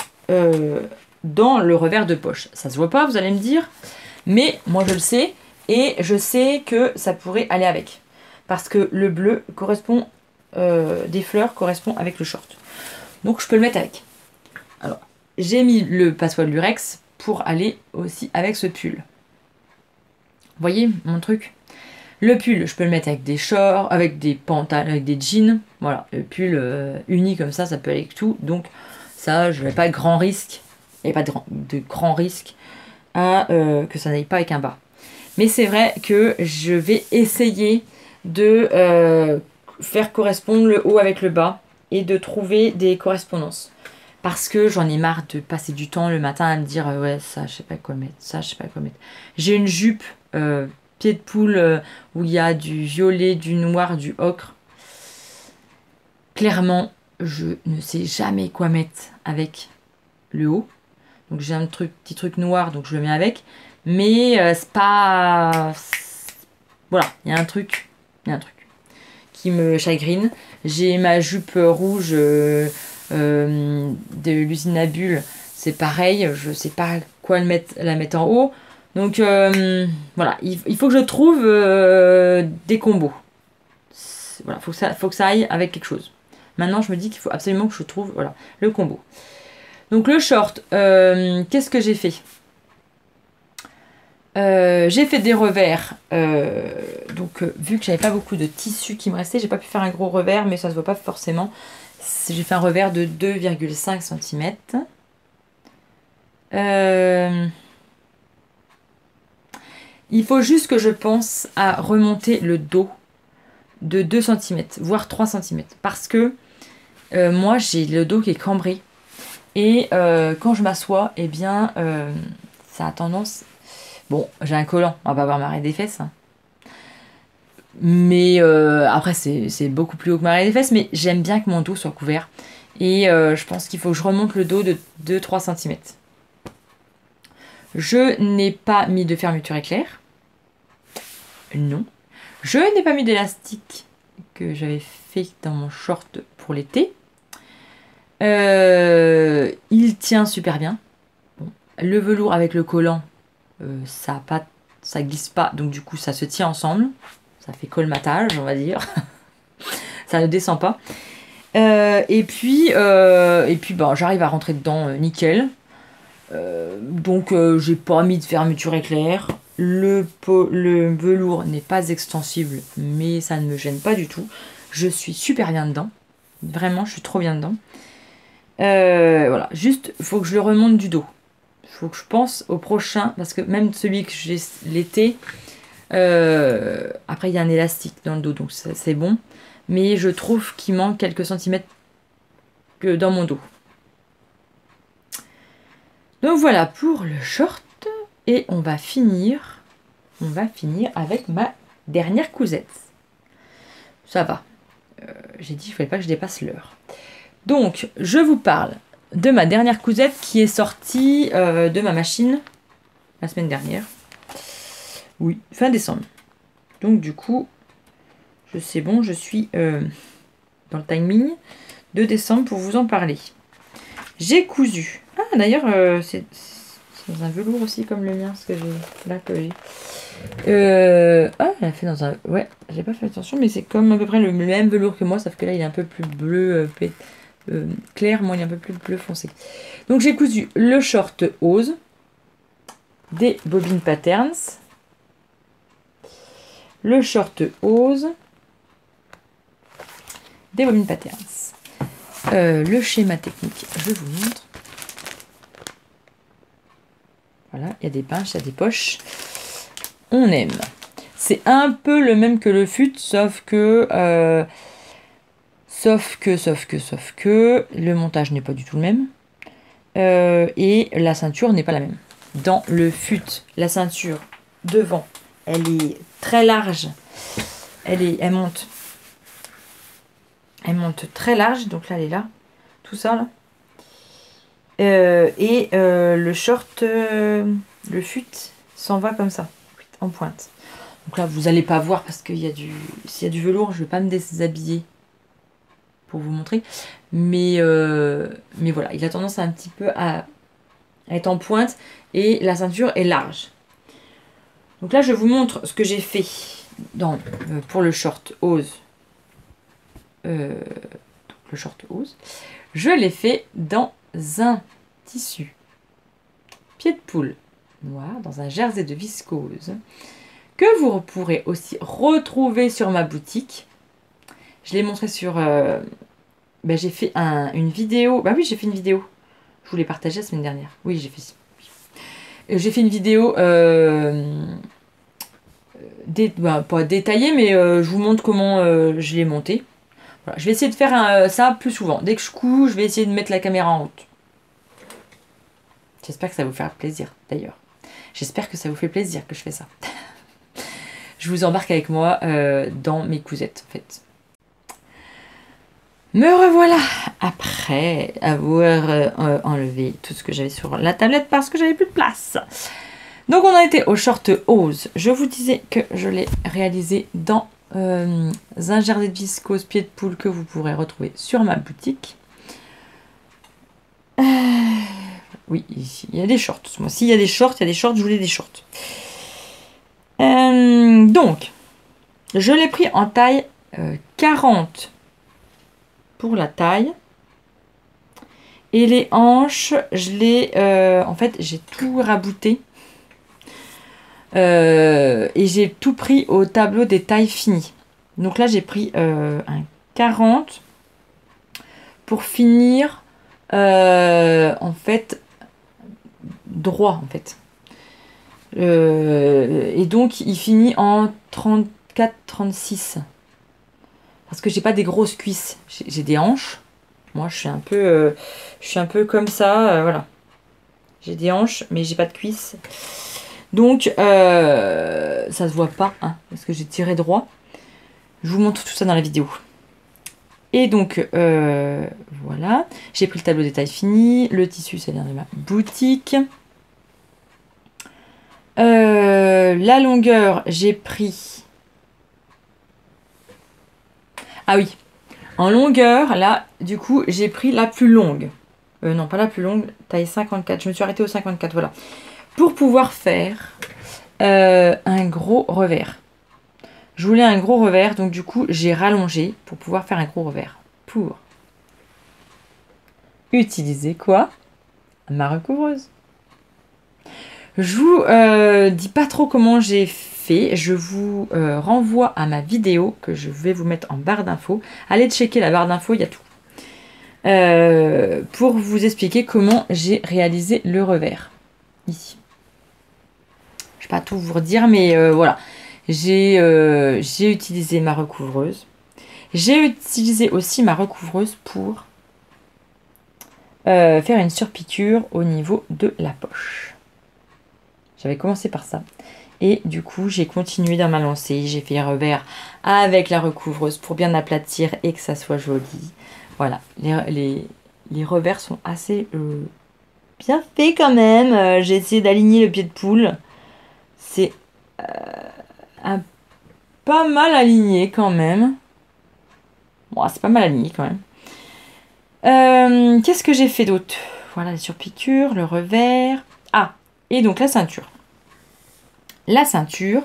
dans le revers de poche. Ça se voit pas, vous allez me dire, mais moi je le sais. Et je sais que ça pourrait aller avec. Parce que le bleu correspond, des fleurs correspond avec le short. Donc je peux le mettre avec. Alors, j'ai mis le passepoil lurex pour aller aussi avec ce pull. Vous voyez mon truc? Le pull, je peux le mettre avec des shorts, avec des pantalons, avec des jeans. Voilà, le pull uni comme ça peut aller avec tout. Donc ça, je n'ai pas de grand risque. Il n'y a pas de grand risque à que ça n'aille pas avec un bas. Mais c'est vrai que je vais essayer de faire correspondre le haut avec le bas et de trouver des correspondances. Parce que j'en ai marre de passer du temps le matin à me dire ouais, ça, je sais pas quoi mettre, ça, je sais pas quoi mettre. J'ai une jupe pied de poule où il y a du violet, du noir, du ocre. Clairement, je ne sais jamais quoi mettre avec le haut. Donc j'ai un petit truc noir, donc je le mets avec. Mais c'est pas... Voilà, il y a un truc qui me chagrine. J'ai ma jupe rouge de l'usine à bulles. C'est pareil, je sais pas quoi la mettre en haut. Donc voilà, il faut que je trouve des combos. Voilà, faut que ça aille avec quelque chose. Maintenant, je me dis qu'il faut absolument que je trouve voilà, le combo. Donc le short, qu'est-ce que j'ai fait ? J'ai fait des revers, donc vu que j'avais pas beaucoup de tissu qui me restait, j'ai pas pu faire un gros revers, mais ça se voit pas forcément. J'ai fait un revers de 2,5 cm. Il faut juste que je pense à remonter le dos de 2 cm, voire 3 cm, parce que moi j'ai le dos qui est cambré. Et quand je m'assois, eh bien, ça a tendance... Bon, j'ai un collant, on va pas voir ma raie des fesses. Hein. Mais après, c'est beaucoup plus haut que ma raie des fesses, mais j'aime bien que mon dos soit couvert. Et je pense qu'il faut que je remonte le dos de 2-3 cm. Je n'ai pas mis de fermeture éclair. Non. Je n'ai pas mis d'élastique que j'avais fait dans mon short pour l'été. Il tient super bien. Bon. Le velours avec le collant, ça glisse pas, donc du coup ça se tient ensemble. Ça fait colmatage, on va dire. Ça ne descend pas. Et puis bon, j'arrive à rentrer dedans nickel. Donc j'ai pas mis de fermeture éclair. Le velours n'est pas extensible, mais ça ne me gêne pas du tout. Je suis super bien dedans. Vraiment, je suis trop bien dedans. Voilà, juste, il faut que je le remonte du dos. Il faut que je pense au prochain, parce que même celui que j'ai l'été, après il y a un élastique dans le dos, donc c'est bon. Mais je trouve qu'il manque quelques centimètres que dans mon dos. Donc voilà pour le short. Et on va finir avec ma dernière cousette. Ça va. J'ai dit qu'il ne fallait pas que je dépasse l'heure. Donc, je vous parle de ma dernière cousette qui est sortie de ma machine la semaine dernière. Oui, fin décembre. Donc, du coup, c'est bon, je suis dans le timing de décembre pour vous en parler. J'ai cousu Ah, d'ailleurs, c'est dans un velours aussi comme le mien, ce que j'ai là que j'ai. Ah, elle a fait dans un. Ouais, j'ai pas fait attention, mais c'est comme à peu près le même velours que moi, sauf que là il est un peu plus bleu clair, moi il est un peu plus bleu foncé. Donc j'ai cousu le short Ose, des bobines patterns, le short Ose, des bobines patterns. Le schéma technique, je vous montre. Voilà, il y a des pinches, il y a des poches. On aime. C'est un peu le même que le fut, sauf que le montage n'est pas du tout le même. Et la ceinture n'est pas la même. Dans le fut, la ceinture devant, elle est très large. Elle monte très large, donc là elle est là, tout ça là. Le short, le fut s'en va comme ça, en pointe. Donc là vous n'allez pas voir parce qu'il y a s'il y a du velours, je ne vais pas me déshabiller pour vous montrer. Mais voilà, il a tendance un petit peu à être en pointe et la ceinture est large. Donc là je vous montre ce que j'ai fait pour le short Ose. Le short Ose. Je l'ai fait dans un tissu pied de poule noir, dans un jersey de viscose, que vous pourrez aussi retrouver sur ma boutique. Je l'ai montré sur... j'ai fait une vidéo. Bah oui, j'ai fait une vidéo. Je vous l'ai partagée la semaine dernière. Oui, j'ai fait... J'ai fait une vidéo... pas détaillée, mais je vous montre comment je l'ai montée. Voilà, je vais essayer de faire ça plus souvent. Dès que je couds, je vais essayer de mettre la caméra en haute. J'espère que ça vous fera plaisir, d'ailleurs. J'espère que ça vous fait plaisir que je fais ça. Je vous embarque avec moi dans mes cousettes, en fait. Me revoilà après avoir enlevé tout ce que j'avais sur la tablette parce que j'avais plus de place. Donc on a été au short Ose. Je vous disais que je l'ai réalisé dans un jersey de viscose pied de poule que vous pourrez retrouver sur ma boutique. Oui, ici, il y a des shorts. Moi, s'il y a des shorts, je voulais des shorts. Donc, je l'ai pris en taille 40 pour la taille. Et les hanches, je l'ai... en fait, j'ai tout rabouté. Et j'ai tout pris au tableau des tailles finies. Donc là, j'ai pris un 40 pour finir, en fait, droit, en fait. Et donc, il finit en 34-36. Parce que j'ai pas des grosses cuisses. J'ai des hanches. Moi, je suis un peu comme ça. Voilà. J'ai des hanches, mais j'ai pas de cuisses. Donc, ça se voit pas, hein, parce que j'ai tiré droit. Je vous montre tout ça dans la vidéo. Et donc, voilà. J'ai pris le tableau des tailles finies. Le tissu, ça vient de ma boutique. La longueur, j'ai pris... Ah oui. En longueur, là, du coup, j'ai pris la plus longue. Non, pas la plus longue, taille 54. Je me suis arrêtée au 54, voilà. Pour pouvoir faire un gros revers. Je voulais un gros revers, donc du coup, j'ai rallongé pour pouvoir faire un gros revers. Pour utiliser quoi? Ma recouvreuse. Je vous dis pas trop comment j'ai fait. Je vous renvoie à ma vidéo que je vais vous mettre en barre d'infos. Allez checker la barre d'infos, il y a tout. Pour vous expliquer comment j'ai réalisé le revers. Ici. Je ne vais pas tout vous redire, mais voilà. J'ai utilisé ma recouvreuse. J'ai utilisé aussi ma recouvreuse pour faire une surpiqûre au niveau de la poche. J'avais commencé par ça. Et du coup, j'ai continué dans ma lancée. J'ai fait un revers avec la recouvreuse pour bien aplatir et que ça soit joli. Voilà. Les revers sont assez bien faits quand même. J'ai essayé d'aligner le pied de poule. C'est pas mal aligné quand même. Bon, c'est pas mal aligné quand même. Qu'est-ce que j'ai fait d'autre? voilà les surpiqûres, le revers. Ah, et donc la ceinture. La ceinture,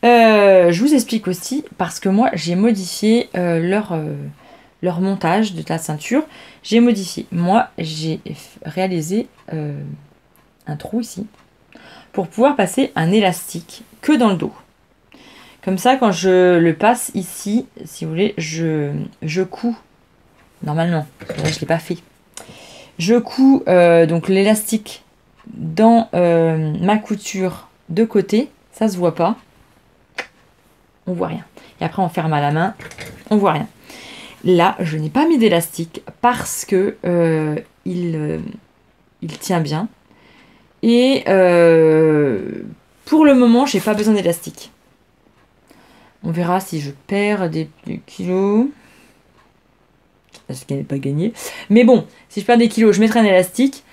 je vous explique aussi parce que moi j'ai modifié leur montage de la ceinture. J'ai modifié. Moi j'ai réalisé un trou ici pour pouvoir passer un élastique que dans le dos. Comme ça, quand je le passe ici, si vous voulez, je couds. Normalement, là, je ne l'ai pas fait. Je couds donc l'élastique dans ma couture de côté. Ça se voit pas. On voit rien. Et après, on ferme à la main. On voit rien. Là, je n'ai pas mis d'élastique parce que il tient bien. Et pour le moment, j'ai pas besoin d'élastique. On verra si je perds des kilos. Ce qui n'est pas gagné. Mais bon, si je perds des kilos, je mettrai un élastique.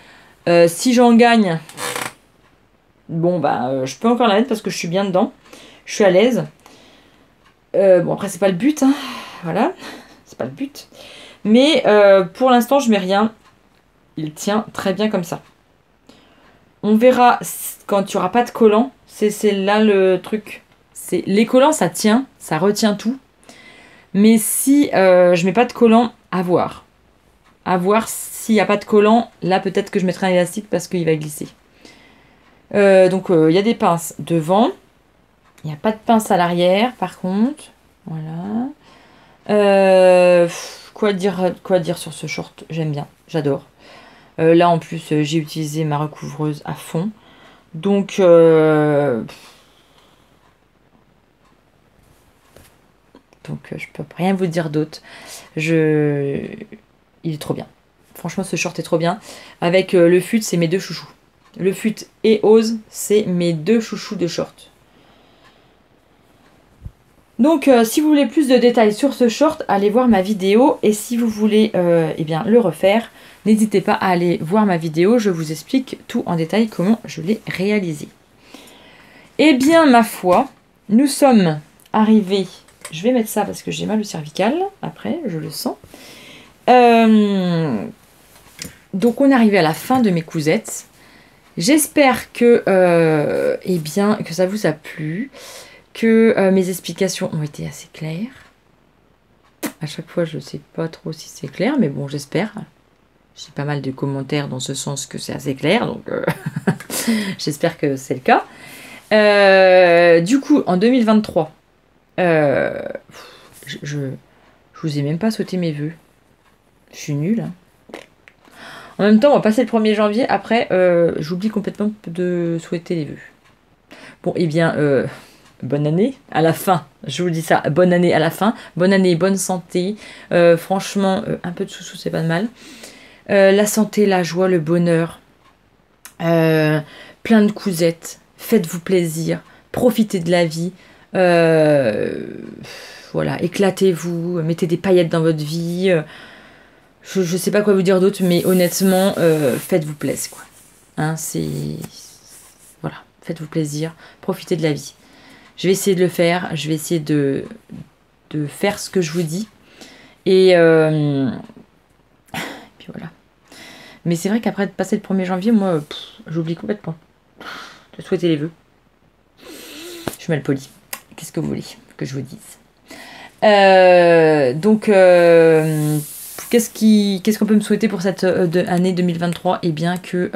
Si j'en gagne, bon, bah, je peux encore la mettre parce que je suis bien dedans. Je suis à l'aise. Bon, après, c'est pas le but. Hein. Voilà. C'est pas le but. Mais pour l'instant, je mets rien. Il tient très bien comme ça. On verra quand il n'y aura pas de collant. C'est là le truc. Les collants, ça tient. Ça retient tout. Mais si je mets pas de collant, à voir. À voir s'il n'y a pas de collant. Là, peut-être que je mettrai un élastique parce qu'il va glisser. Donc, il y a des pinces devant. Il n'y a pas de pince à l'arrière, par contre. Voilà. Quoi dire sur ce short? J'aime bien. J'adore. Là, en plus, j'ai utilisé ma recouvreuse à fond. Donc, je peux rien vous dire d'autre. Il est trop bien. Franchement, ce short est trop bien. Avec le fut, c'est mes deux chouchous. Le fut et Ose, c'est mes deux chouchous de short. Donc, si vous voulez plus de détails sur ce short, allez voir ma vidéo. Et si vous voulez eh bien, le refaire, n'hésitez pas à aller voir ma vidéo. Je vous explique tout en détail comment je l'ai réalisé. Eh bien, ma foi, nous sommes arrivés... Je vais mettre ça parce que j'ai mal au cervical. Après, je le sens. Donc, on est arrivé à la fin de mes cousettes. J'espère que, eh bien, que ça vous a plu. Que mes explications ont été assez claires. À chaque fois, je ne sais pas trop si c'est clair. Mais bon, j'espère. J'ai pas mal de commentaires dans ce sens que c'est assez clair. Donc, j'espère que c'est le cas. Du coup, en 2023... je vous ai même pas souhaité mes vœux. Je suis nulle. Hein. En même temps, on va passer le 1er janvier. Après, j'oublie complètement de souhaiter les vœux. Bon, eh bien, bonne année à la fin. Je vous dis ça, bonne année à la fin. Bonne année, bonne santé. Franchement, un peu de sous-sous, c'est pas de mal. La santé, la joie, le bonheur. Plein de cousettes. Faites-vous plaisir. Profitez de la vie. Voilà, éclatez-vous, mettez des paillettes dans votre vie. Je sais pas quoi vous dire d'autre, mais honnêtement, faites-vous plaisir, quoi. Hein, voilà, faites-vous plaisir, profitez de la vie. Je vais essayer de le faire, je vais essayer de faire ce que je vous dis. Et puis voilà. Mais c'est vrai qu'après de passer le 1er janvier, moi, j'oublie complètement de souhaiter les vœux. Je suis mal polie. Qu'est-ce que vous voulez que je vous dise? Donc, qu'est-ce qu'on peut me souhaiter pour cette année 2023? Eh bien, que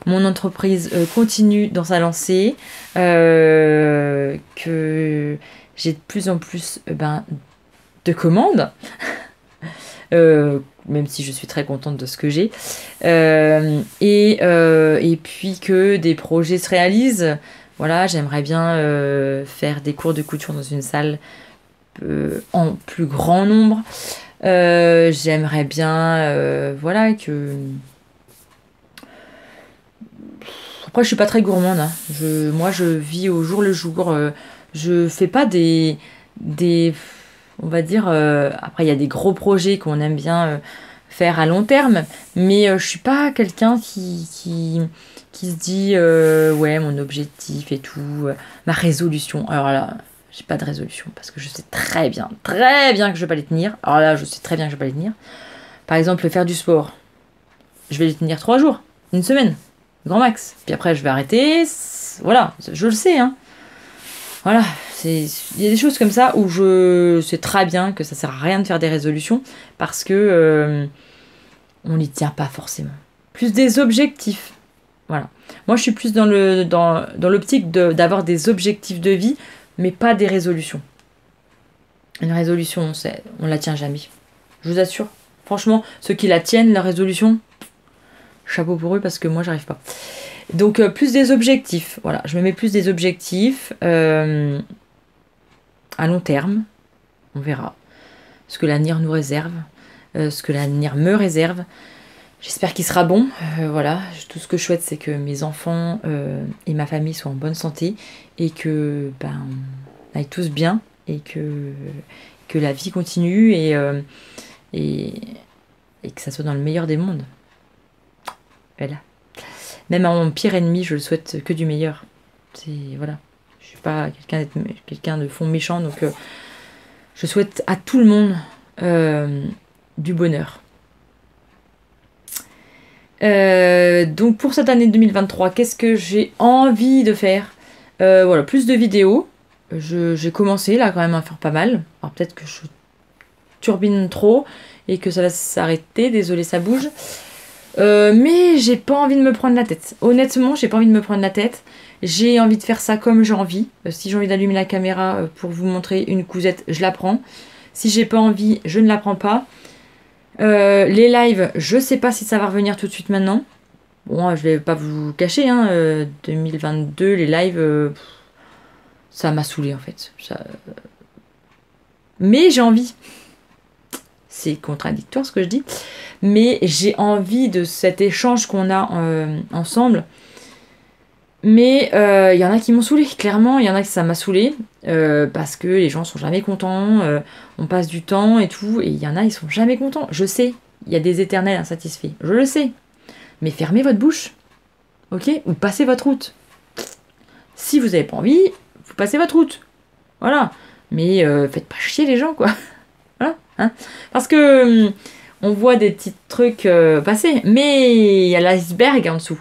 mon entreprise continue dans sa lancée, que j'ai de plus en plus de commandes, même si je suis très contente de ce que j'ai, et puis que des projets se réalisent. Voilà, j'aimerais bien faire des cours de couture dans une salle en plus grand nombre. J'aimerais bien, voilà, que... Après, je suis pas très gourmande. Hein. Moi, je vis au jour le jour. Je fais pas des on va dire... après, il y a des gros projets qu'on aime bien faire à long terme. Mais je suis pas quelqu'un qui se dit ouais, mon objectif et tout, ma résolution. Alors là, j'ai pas de résolution parce que je sais très bien que je vais pas les tenir. Alors là, je sais très bien que je vais pas les tenir. Par exemple, faire du sport. je vais les tenir 3 jours, une semaine, grand max. Puis après, je vais arrêter. Voilà, je le sais, hein. Voilà, il y a des choses comme ça où je sais très bien que ça sert à rien de faire des résolutions parce que on n'y tient pas forcément. Plus des objectifs. Voilà. Moi, je suis plus dans l'optique d'avoir des objectifs de vie, mais pas des résolutions. Une résolution, on la tient jamais. Je vous assure. Franchement, ceux qui la tiennent, la résolution, chapeau pour eux parce que moi, j'arrive pas. Donc, plus des objectifs. Voilà, je me mets plus des objectifs à long terme. On verra ce que l'avenir nous réserve, ce que l'avenir me réserve. J'espère qu'il sera bon. Voilà, tout ce que je souhaite, c'est que mes enfants et ma famille soient en bonne santé et que on aille tous bien et que la vie continue et que ça soit dans le meilleur des mondes. Voilà. Même à mon pire ennemi, je le souhaite que du meilleur. Voilà. Je suis pas quelqu'un de fond méchant, donc je souhaite à tout le monde du bonheur. Donc pour cette année 2023, qu'est-ce que j'ai envie de faire? Voilà, plus de vidéos. J'ai commencé là quand même à faire pas mal. Alors peut-être que je turbine trop et que ça va s'arrêter. Désolée, ça bouge. Mais j'ai pas envie de me prendre la tête. Honnêtement, j'ai pas envie de me prendre la tête. J'ai envie de faire ça comme j'ai envie. Si j'ai envie d'allumer la caméra pour vous montrer une cousette, je la prends. Si j'ai pas envie, je ne la prends pas. Les lives, je sais pas si ça va revenir tout de suite maintenant. Bon, je vais pas vous cacher, hein, 2022, les lives, ça m'a saoulé en fait. Mais j'ai envie. C'est contradictoire ce que je dis. Mais j'ai envie de cet échange qu'on a ensemble. Mais il y en a qui m'ont saoulé, clairement. Il y en a qui ça m'a saoulé. Parce que les gens sont jamais contents. On passe du temps et tout. Et il y en a, ils sont jamais contents. Je sais. Il y a des éternels insatisfaits. Je le sais. Mais fermez votre bouche. Ok? Ou passez votre route. Si vous n'avez pas envie, vous passez votre route. Voilà. Mais faites pas chier les gens, quoi. Voilà. Hein, parce que on voit des petits trucs passer. Mais il y a l'iceberg en dessous.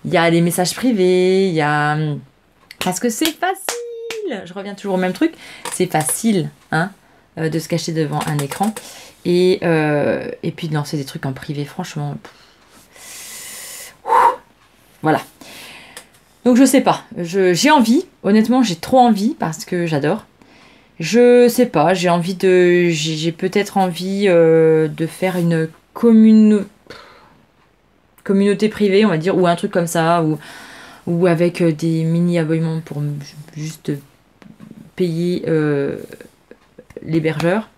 Il y a des messages privés. Il y a... Parce que c'est facile. Je reviens toujours au même truc. C'est facile, hein, de se cacher devant un écran. Et puis de lancer des trucs en privé, franchement. Voilà. Donc je sais pas. J'ai envie. Honnêtement, j'ai trop envie parce que j'adore. Je sais pas. J'ai peut-être envie de faire une communauté privée, on va dire, ou un truc comme ça, ou avec des mini-abonnements pour juste payer l'hébergeur.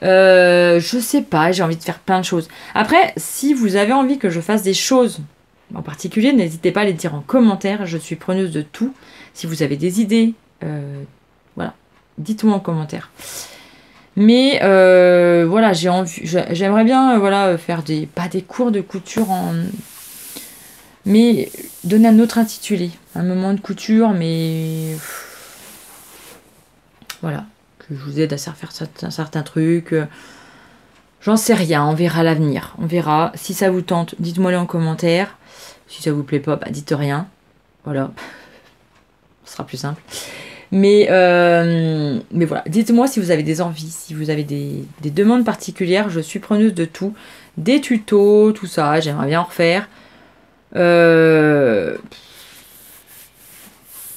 Je sais pas, j'ai envie de faire plein de choses. Après, si vous avez envie que je fasse des choses en particulier, n'hésitez pas à les dire en commentaire. Je suis preneuse de tout. Si vous avez des idées, voilà, dites-moi en commentaire. Mais voilà, j'aimerais bien voilà, faire pas des cours de couture mais donner un autre intitulé. Un moment de couture, mais voilà. Que je vous aide à faire certains trucs. J'en sais rien, on verra l'avenir. On verra. Si ça vous tente, dites-moi-le en commentaire. Si ça vous plaît pas, dites rien. Voilà. Ce sera plus simple. Mais voilà, dites-moi si vous avez des envies, si vous avez des demandes particulières. Je suis preneuse de tout. Des tutos, tout ça, j'aimerais bien en refaire.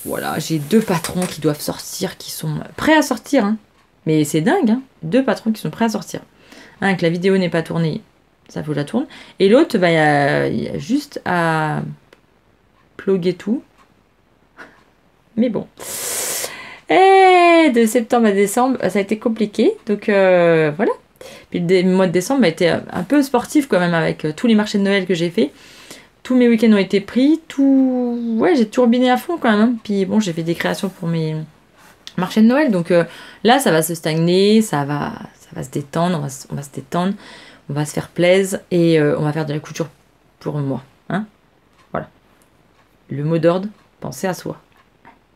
Voilà, j'ai 2 patrons qui doivent sortir, qui sont prêts à sortir. Hein. Mais c'est dingue, hein. 2 patrons qui sont prêts à sortir. Un, que la vidéo n'est pas tournée, ça faut que je la tourne. Et l'autre, il y a juste à ploguer tout. Mais bon. Et de septembre à décembre, ça a été compliqué. Donc voilà. Puis le mois de décembre a été un peu sportif quand même avec tous les marchés de Noël que j'ai fait. Tous mes week-ends ont été pris. Ouais, j'ai turbiné à fond quand même. Hein. Puis bon, j'ai fait des créations pour mes marchés de Noël. Donc là, ça va se stagner. Ça va se détendre. On va se détendre. On va se faire plaisir. Et on va faire de la couture pour moi. Hein, voilà. Le mot d'ordre, pensez à soi.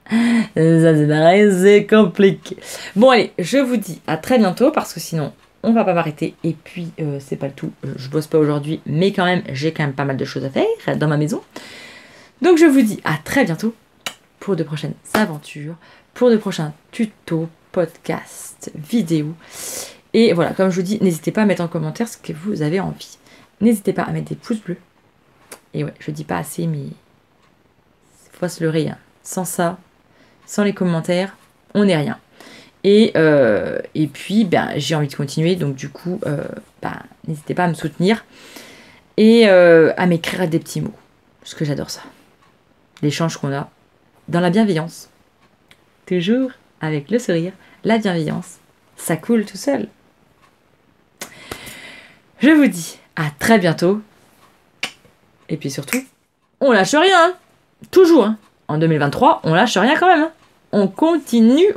Ça c'est compliqué. Bon allez, je vous dis à très bientôt parce que sinon on va pas m'arrêter. Et puis, c'est pas le tout. Je bosse pas aujourd'hui, mais quand même, j'ai quand même pas mal de choses à faire dans ma maison. Donc, je vous dis à très bientôt pour de prochaines aventures, pour de prochains tutos, podcasts, vidéos. Et voilà, comme je vous dis, n'hésitez pas à mettre en commentaire ce que vous avez envie. N'hésitez pas à mettre des pouces bleus. Et ouais, je dis pas assez, mais faut pas se leurrer. Hein. Sans ça, sans les commentaires, on n'est rien. Et puis, j'ai envie de continuer. Donc du coup, n'hésitez pas à me soutenir. Et à m'écrire des petits mots. Parce que j'adore ça. L'échange qu'on a dans la bienveillance. Toujours avec le sourire, la bienveillance. Ça coule tout seul. Je vous dis à très bientôt. Et puis surtout, on lâche rien. Hein. Toujours. Hein. En 2023, on lâche rien quand même. Hein. On continue.